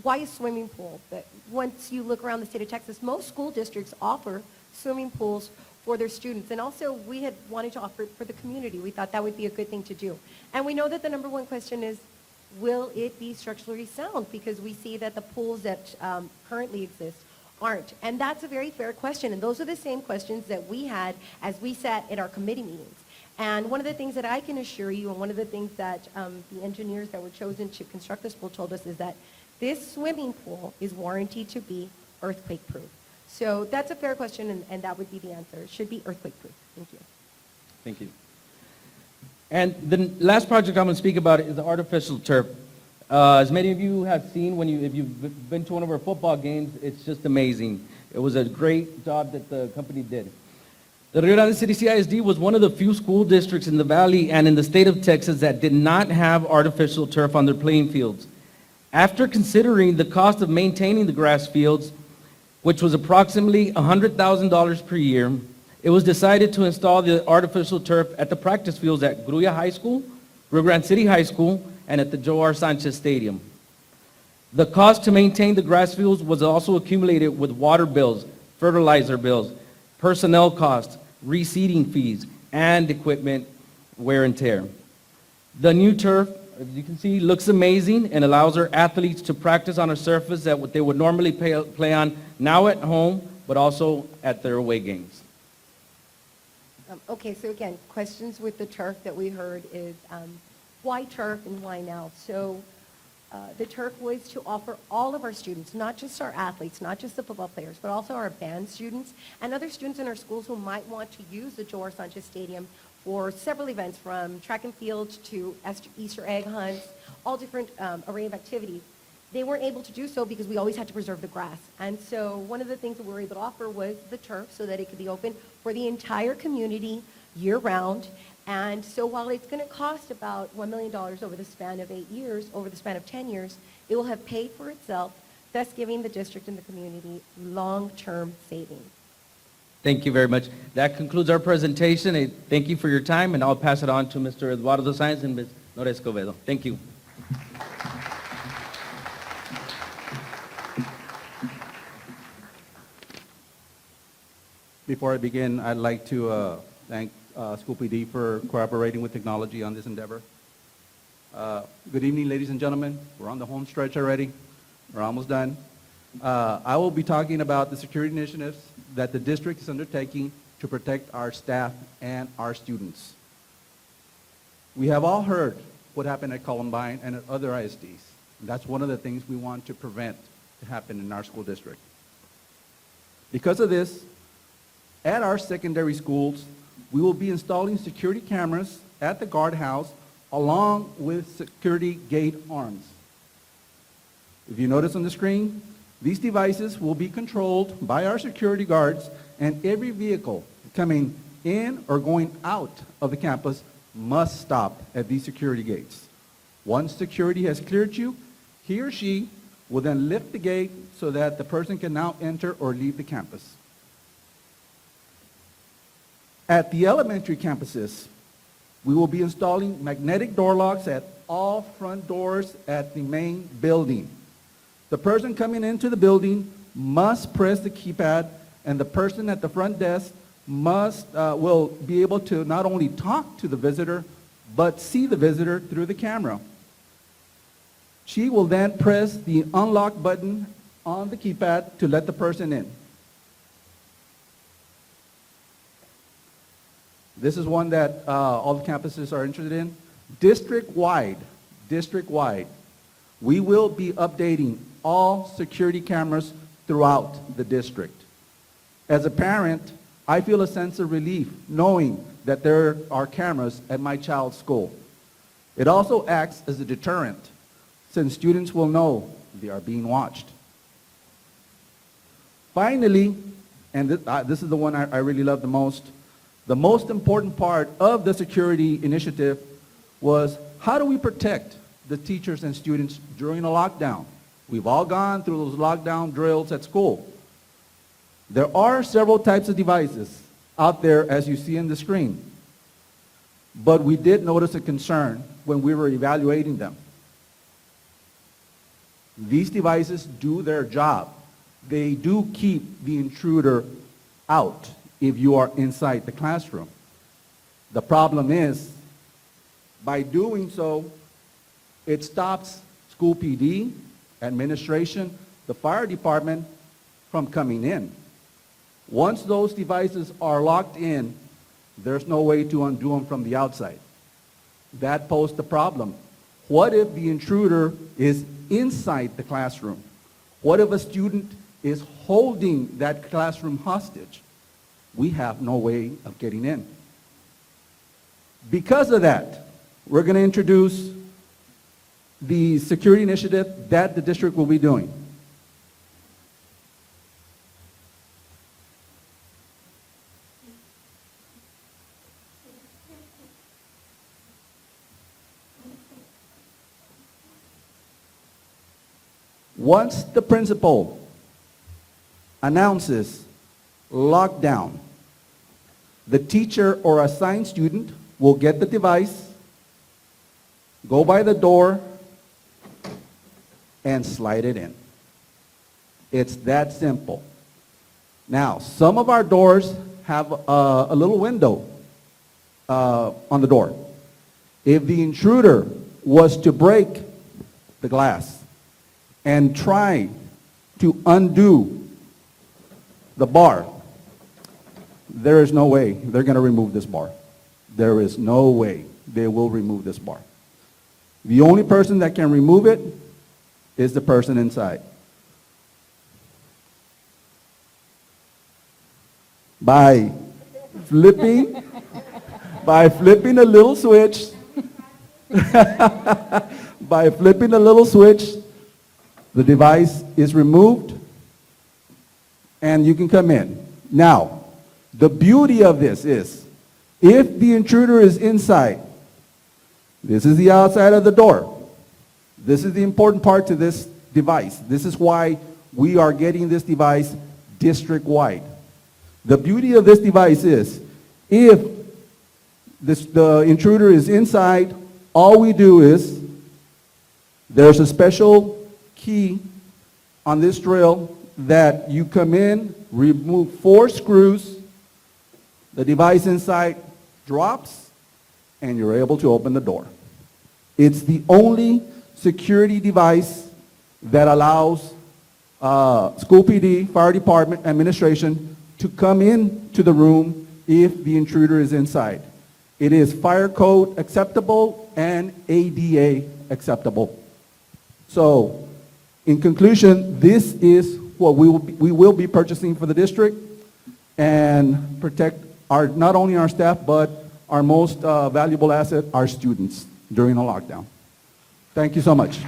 why a swimming pool? But once you look around the state of Texas, most school districts offer swimming pools for their students. And also, we had wanted to offer it for the community. We thought that would be a good thing to do. And we know that the number one question is, will it be structurally sound? Because we see that the pools that currently exist aren't. And that's a very fair question. And those are the same questions that we had as we sat at our committee meetings. And one of the things that I can assure you, and one of the things that the engineers that were chosen to construct this pool told us, is that this swimming pool is warranted to be earthquake-proof. So that's a fair question, and that would be the answer. It should be earthquake-proof. Thank you. Thank you. And the last project I'm going to speak about is the artificial turf. As many of you have seen, if you've been to one of our football games, it's just amazing. It was a great job that the company did. The Rio Grande City CISD was one of the few school districts in the valley and in the state of Texas that did not have artificial turf on their playing fields. After considering the cost of maintaining the grass fields, which was approximately $100,000 per year, it was decided to install the artificial turf at the practice fields at Gruya High School, Rio Grande City High School, and at the Joe R. Sanchez Stadium. The cost to maintain the grass fields was also accumulated with water bills, fertilizer bills, personnel costs, reseating fees, and equipment wear and tear. The new turf, as you can see, looks amazing and allows our athletes to practice on a surface that they would normally play on now at home, but also at their away games. Okay, so again, questions with the turf that we heard is why turf and why now? So the turf was to offer all of our students, not just our athletes, not just the football players, but also our band students and other students in our schools who might want to use the Joe Sanchez Stadium for several events, from track and field to Easter egg hunts, all different array of activities. They weren't able to do so because we always had to preserve the grass. And so one of the things that we were able to offer was the turf so that it could be open for the entire community year-round. And so while it's going to cost about $1 million over the span of 8 years, over the span of 10 years, it will have paid for itself, thus giving the district and the community long-term savings. Thank you very much. That concludes our presentation. Thank you for your time, and I'll pass it on to Mr. Eduardo Sainz and Ms. Nora Escobedo. Thank you. Before I begin, I'd like to thank School PD for cooperating with technology on this endeavor. Good evening, ladies and gentlemen. We're on the home stretch already. We're almost done. I will be talking about the security initiatives that the district is undertaking to protect our staff and our students. We have all heard what happened at Columbine and at other ISDs. That's one of the things we want to prevent to happen in our school district. Because of this, at our secondary schools, we will be installing security cameras at the guardhouse along with security gate arms. If you notice on the screen, these devices will be controlled by our security guards, and every vehicle coming in or going out of the campus must stop at these security gates. Once security has cleared you, he or she will then lift the gate so that the person can now enter or leave the campus. At the elementary campuses, we will be installing magnetic door locks at all front doors at the main building. The person coming into the building must press the keypad, and the person at the front desk will be able to not only talk to the visitor, but see the visitor through the camera. She will then press the unlock button on the keypad to let the person in. This is one that all the campuses are interested in. District-wide, we will be updating all security cameras throughout the district. As a parent, I feel a sense of relief knowing that there are cameras at my child's school. It also acts as a deterrent, since students will know they are being watched. Finally, and this is the one I really love the most important part of the security initiative was, how do we protect the teachers and students during a lockdown? We've all gone through those lockdown drills at school. There are several types of devices out there, as you see on the screen. But we did notice a concern when we were evaluating them. These devices do their job. They do keep the intruder out if you are inside the classroom. The problem is, by doing so, it stops school PD, administration, the fire department from coming in. Once those devices are locked in, there's no way to undo them from the outside. That posed the problem. What if the intruder is inside the classroom? What if a student is holding that classroom hostage? We have no way of getting in. Because of that, we're going to introduce the security initiative that the district will be doing. Once the principal announces lockdown, the teacher or assigned student will get the device, go by the door, and slide it in. It's that simple. Now, some of our doors have a little window on the door. If the intruder was to break the glass and try to undo the bar, there is no way they're going to remove this bar. There is no way they will remove this bar. The only person that can remove it is the person inside. By flipping a little switch, by flipping a little switch, the device is removed and you can come in. Now, the beauty of this is, if the intruder is inside, this is the outside of the door. This is the important part to this device. This is why we are getting this device district-wide. The beauty of this device is, if the intruder is inside, all we do is, there's a special key on this drill that you come in, remove 4 screws, the device inside drops, and you're able to open the door. It's the only security device that allows school PD, fire department, administration to come into the room if the intruder is inside. It is fire code acceptable and ADA acceptable. So, in conclusion, this is what we will be purchasing for the district and protect not only our staff, but our most valuable asset, our students, during a lockdown. Thank you so much.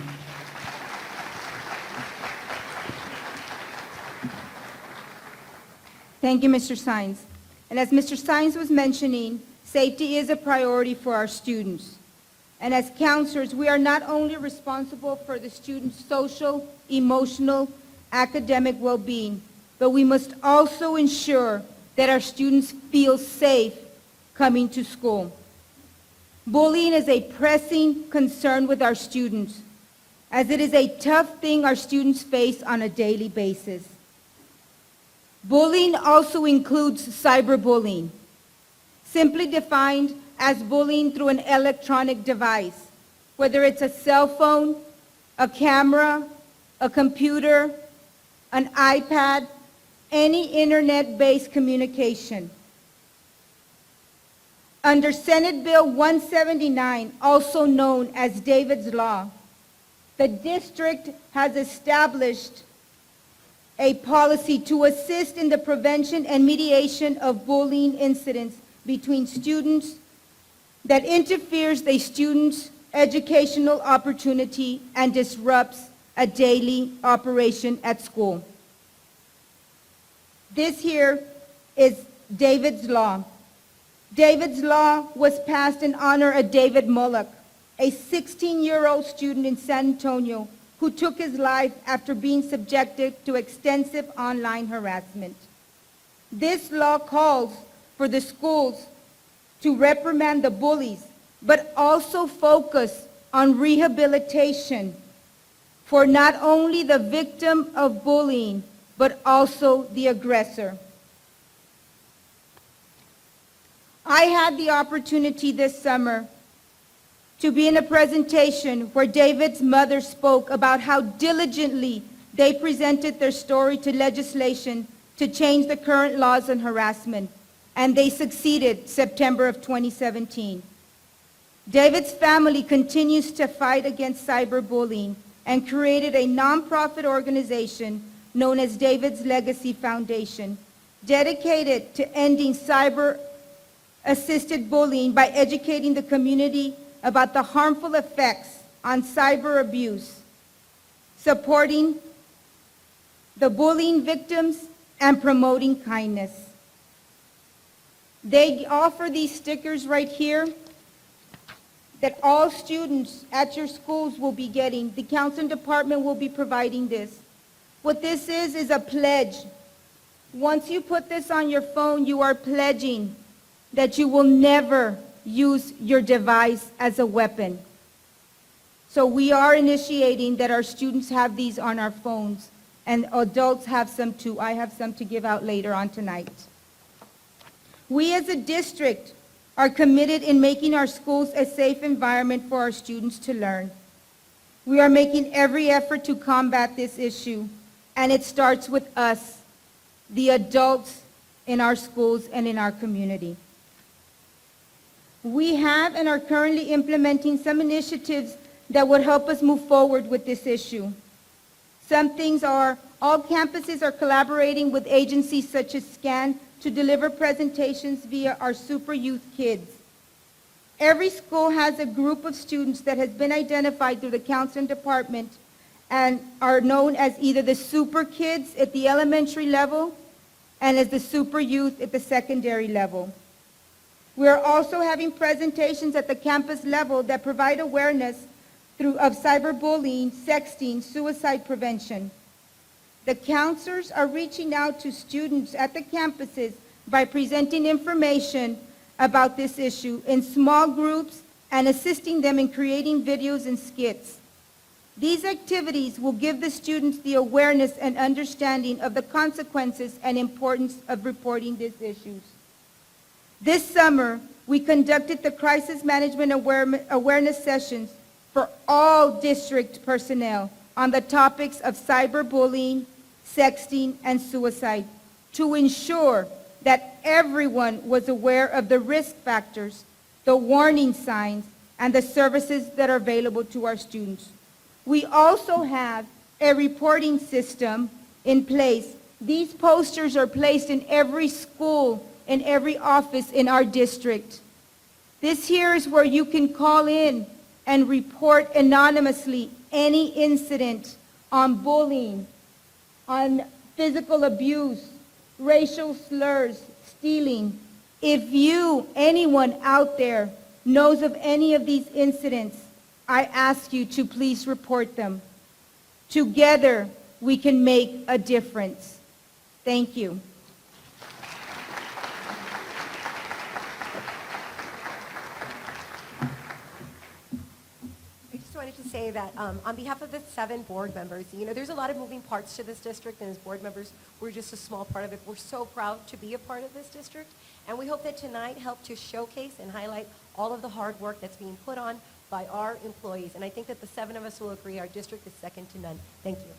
Thank you, Mr. Sines. And as Mr. Sines was mentioning, safety is a priority for our students. And as counselors, we are not only responsible for the students' social, emotional, academic well-being, but we must also ensure that our students feel safe coming to school. Bullying is a pressing concern with our students, as it is a tough thing our students face on a daily basis. Bullying also includes cyberbullying, simply defined as bullying through an electronic device, whether it's a cell phone, a camera, a computer, an iPad, any internet-based communication. Under Senate Bill 179, also known as David's Law, the district has established a policy to assist in the prevention and mediation of bullying incidents between students that interferes the student's educational opportunity and disrupts a daily operation at school. This here is David's Law. David's Law was passed in honor of David Mullock, a 16-year-old student in San Antonio who took his life after being subjected to extensive online harassment. This law calls for the schools to reprimand the bullies, but also focus on rehabilitation for not only the victim of bullying, but also the aggressor. I had the opportunity this summer to be in a presentation where David's mother spoke about how diligently they presented their story to legislation to change the current laws on harassment, and they succeeded September of 2017. David's family continues to fight against cyberbullying and created a nonprofit organization known as David's Legacy Foundation, dedicated to ending cyber-assisted bullying by educating the community about the harmful effects on cyber abuse, supporting the bullying victims, and promoting kindness. They offer these stickers right here that all students at your schools will be getting. The counseling department will be providing this. What this is a pledge. Once you put this on your phone, you are pledging that you will never use your device as a weapon. So we are initiating that our students have these on our phones, and adults have some too. I have some to give out later on tonight. We as a district are committed in making our schools a safe environment for our students to learn. We are making every effort to combat this issue, and it starts with us, the adults in our schools and in our community. We have and are currently implementing some initiatives that would help us move forward with this issue. Some things are, all campuses are collaborating with agencies such as SCAN to deliver presentations via our Super Youth Kids. Every school has a group of students that has been identified through the counseling department and are known as either the Super Kids at the elementary level and as the Super Youth at the secondary level. We are also having presentations at the campus level that provide awareness of cyberbullying, sexting, suicide prevention. The counselors are reaching out to students at the campuses by presenting information about this issue in small groups and assisting them in creating videos and skits. These activities will give the students the awareness and understanding of the consequences and importance of reporting these issues. This summer, we conducted the crisis management awareness sessions for all district personnel on the topics of cyberbullying, sexting, and suicide to ensure that everyone was aware of the risk factors, the warning signs, and the services that are available to our students. We also have a reporting system in place. These posters are placed in every school, in every office in our district. This here is where you can call in and report anonymously any incident on bullying, on physical abuse, racial slurs, stealing. If you, anyone out there, knows of any of these incidents, I ask you to please report them. Together, we can make a difference. Thank you. I wanted to say that on behalf of the 7 board members, there's a lot of moving parts to this district, and as board members, we're just a small part of it. We're so proud to be a part of this district, and we hope that tonight helped to showcase and highlight all of the hard work that's being put on by our employees. And I think that the 7 of us will agree our district is second to none. Thank you.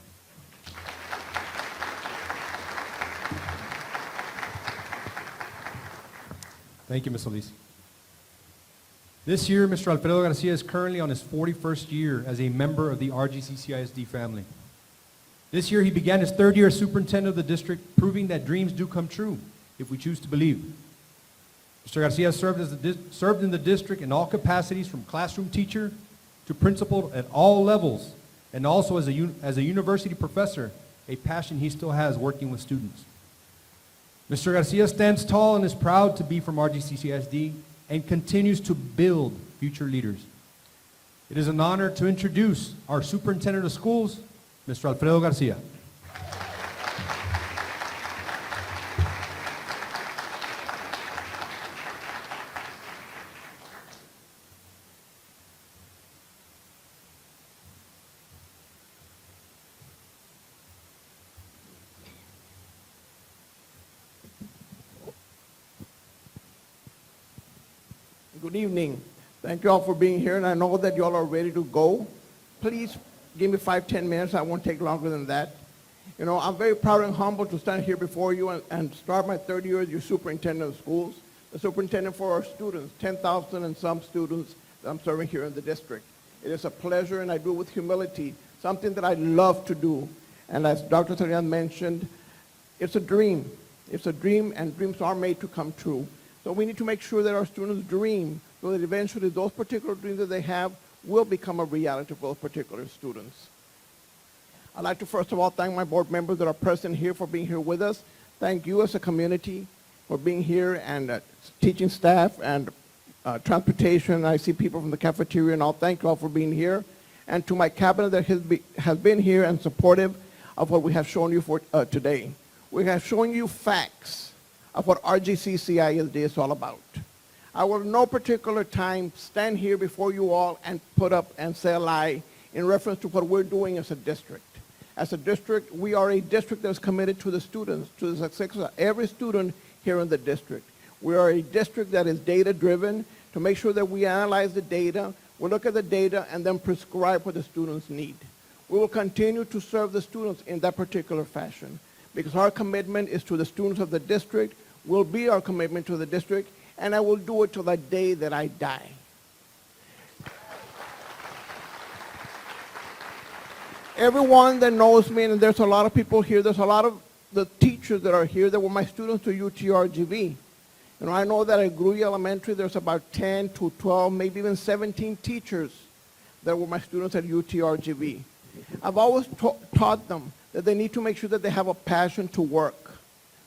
Thank you, Ms. Solis. This year, Mr. Alfredo Garcia is currently on his 41st year as a member of the RGCCISD family. This year, he began his 3rd year as superintendent of the district, proving that dreams do come true if we choose to believe. Mr. Garcia served in the district in all capacities, from classroom teacher to principal at all levels, and also as a university professor, a passion he still has working with students. Mr. Garcia stands tall and is proud to be from RGCCISD and continues to build future leaders. It is an honor to introduce our superintendent of schools, Mr. Alfredo Garcia. Good evening. Thank you all for being here, and I know that you all are ready to go. Please give me 5-10 minutes. I won't take longer than that. I'm very proud and humbled to stand here before you and start my 3rd year as your superintendent of schools, the superintendent for our students, 10,000 and some students that I'm serving here in the district. It is a pleasure, and I do it with humility, something that I love to do. And as Dr. Sarian mentioned, it's a dream. It's a dream, and dreams are made to come true. So we need to make sure that our students dream so that eventually those particular dreams that they have will become a reality for those particular students. I'd like to first of all thank my board members that are present here for being here with us. Thank you as a community for being here, and teaching staff and transportation. I see people from the cafeteria and all. Thank you all for being here. And to my cabinet that has been here and supportive of what we have shown you for today. We have shown you facts of what RGCCISD is all about. I will in no particular time stand here before you all and put up and say a lie in reference to what we're doing as a district. As a district, we are a district that is committed to the students, to the success of every student here in the district. We are a district that is data-driven to make sure that we analyze the data, we look at the data, and then prescribe what the students need. We will continue to serve the students in that particular fashion because our commitment is to the students of the district, will be our commitment to the district, and I will do it till the day that I die. Everyone that knows me, and there's a lot of people here, there's a lot of the teachers that are here that were my students to UTRGV. You know, I know that at Gruy Elementary, there's about 10 to 12, maybe even 17 teachers that were my students at UTRGV. I've always taught them that they need to make sure that they have a passion to work,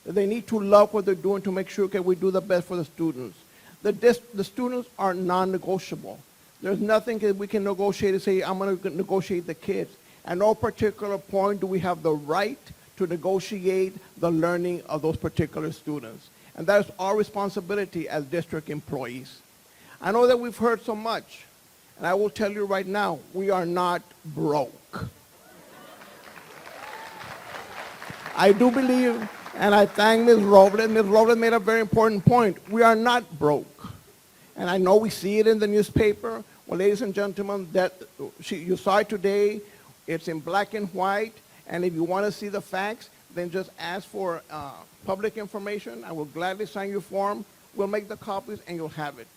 that they need to love what they're doing to make sure, okay, we do the best for the students. The students are non-negotiable. There's nothing that we can negotiate and say, I'm going to negotiate the kids. At no particular point do we have the right to negotiate the learning of those particular students. And that is our responsibility as district employees. I know that we've heard so much, and I will tell you right now, we are not broke. I do believe, and I thank Ms. Robles. Ms. Robles made a very important point. We are not broke. And I know we see it in the newspaper. Well, ladies and gentlemen, you saw it today. It's in black and white. And if you want to see the facts, then just ask for public information. I will gladly sign your form. We'll make the copies, and you'll have it.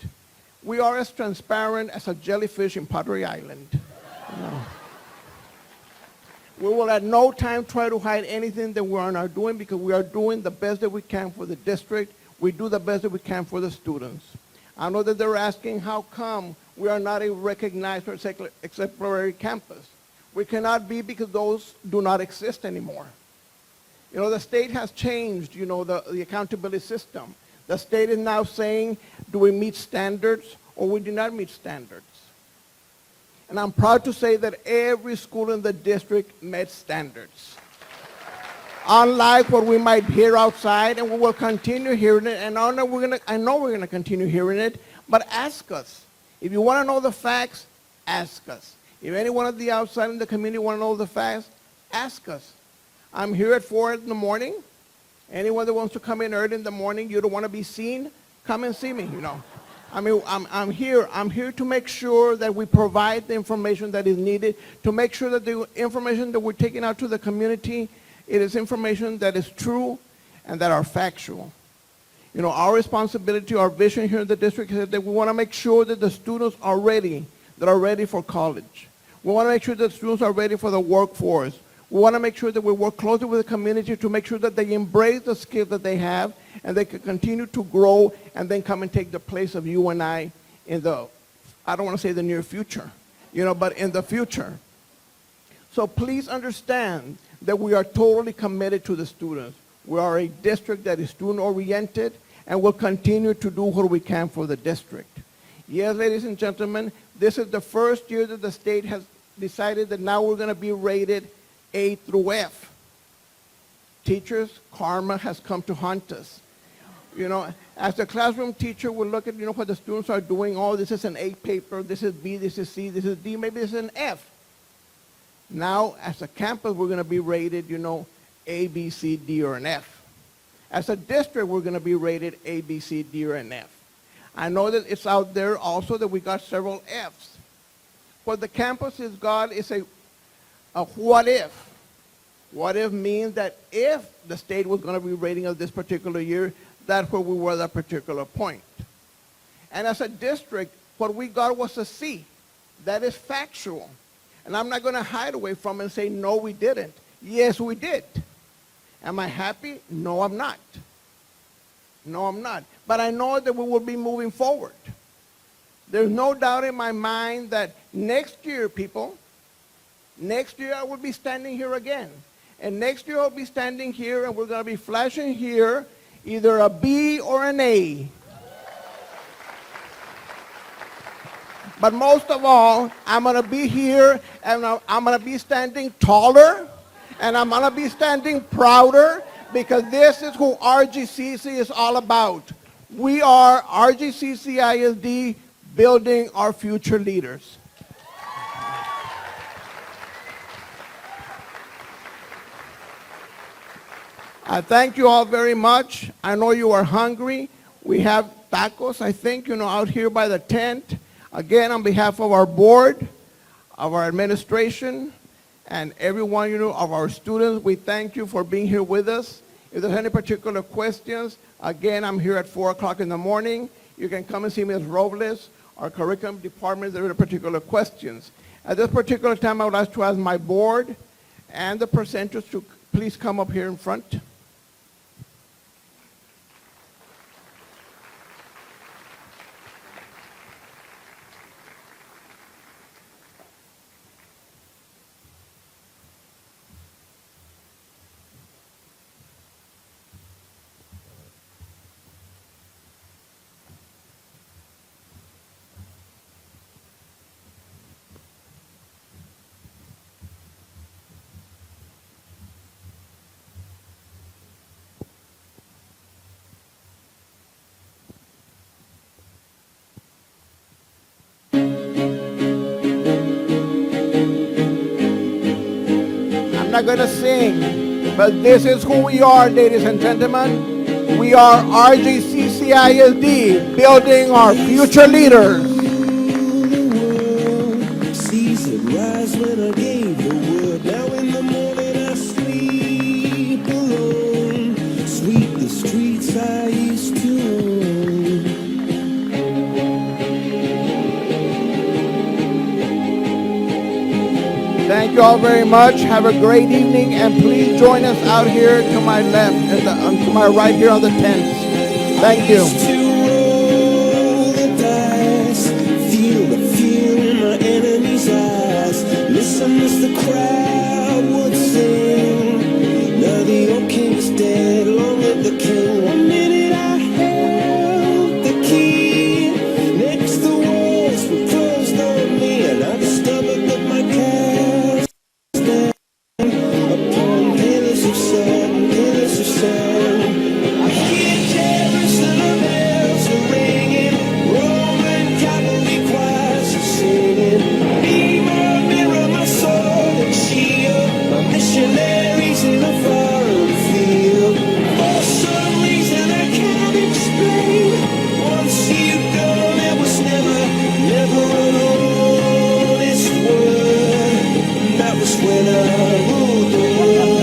We are as transparent as a jellyfish in Pottery Island. You know. We will at no time try to hide anything that we are not doing because we are doing the best that we can for the district. We do the best that we can for the students. I know that they're asking how come we are not a recognized or exemplary campus. We cannot be because those do not exist anymore. You know, the state has changed, you know, the accountability system. The state is now saying, do we meet standards or we do not meet standards? And I'm proud to say that every school in the district met standards. Unlike what we might hear outside, and we will continue hearing it, and I know we're going to continue hearing it, but ask us. If you want to know the facts, ask us. If anyone at the outside in the community want to know the facts, ask us. I'm here at 4 in the morning. Anyone that wants to come in early in the morning, you don't want to be seen, come and see me, you know. I mean, I'm here to make sure that we provide the information that is needed, to make sure that the information that we're taking out to the community, it is information that is true and that are factual. You know, our responsibility, our vision here in the district is that we want to make sure that the students are ready, that are ready for college. We want to make sure that students are ready for the workforce. We want to make sure that we work closely with the community to make sure that they embrace the skills that they have and they can continue to grow and then come and take the place of you and I in the, I don't want to say the near future, you know, but in the future. So please understand that we are totally committed to the students. We are a district that is student-oriented and will continue to do what we can for the district. Yes, ladies and gentlemen, this is the first year that the state has decided that now we're going to be rated A through F. Teachers, karma has come to haunt us. You know, as a classroom teacher, we look at, you know, what the students are doing. Oh, this is an A paper, this is B, this is C, this is D, maybe this is an F. Now, as a campus, we're going to be rated, you know, A, B, C, D, or an F. As a district, we're going to be rated A, B, C, D, or an F. I know that it's out there also that we got several Fs. What the campus has got is a what if. What if means that if the state was going to be rating us this particular year, that's where we were at that particular point. And as a district, what we got was a C. That is factual. And I'm not going to hide away from it and say, no, we didn't. Yes, we did. Am I happy? No, I'm not. No, I'm not. But I know that we will be moving forward. There's no doubt in my mind that next year, people, next year I will be standing here again. And next year I'll be standing here and we're going to be flashing here either a B or an A. But most of all, I'm going to be here and I'm going to be standing taller and I'm going to be standing prouder because this is who RGCC is all about. We are RGCCISD building our future leaders. I thank you all very much. I know you are hungry. We have tacos, I think, out here by the tent. Again, on behalf of our board, of our administration, and everyone, of our students, we thank you for being here with us. If there's any particular questions, again, I'm here at 4 o'clock in the morning. You can come and see Ms. Robles, our curriculum department, if there are particular questions. At this particular time, I would like to ask my board and the presenters to please come up here in front. I'm not going to sing, but this is who we are, ladies and gentlemen. We are RGCCISD, building our future leaders. Seas that rise when I gave the word. Now in the morning I sleep alone. Sweep the streets I used to own. Thank you all very much. Have a great evening, and please join us out here to my left, to my right here on the tents. Thank you. Roll the dice, feel the fear in my enemy's eyes. Listen as the crowd would sing. Now the old king is dead, long live the king. 1 minute I held the key. Next the walls were closed on me, and I discovered that my cast stand upon pillars of sand, pillars of sand. I hear Jerusalem bells are ringing, Roman cavalry choirs are singing. Be my mirror, my sword and shield, my missionaries in a foreign field. For some reason I can't explain, once you gone there was never an honest word. And that was when I ruled the world.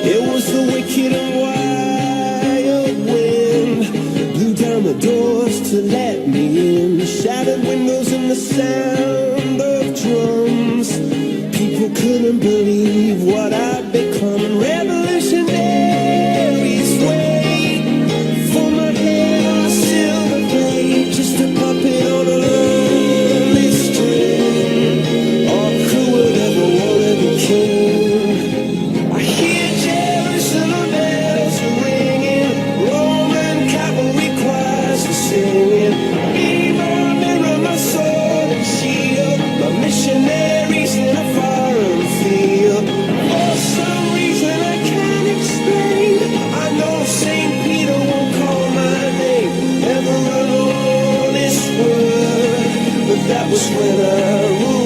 It was the wicked and wild wind, blew down the doors to let me in. Shattered windows and the sound of drums. People couldn't believe what I'd become. Revolutionaries wait for my head on a silver plate, just a puppet on a lonely string. Oh, who would ever want to be king? I hear Jerusalem bells are ringing, Roman cavalry choirs are singing. Be my mirror, my sword and shield, my missionaries in a foreign field. For some reason I can't explain, I know St. Peter won't call my name, never an honest word, but that was when I ruled.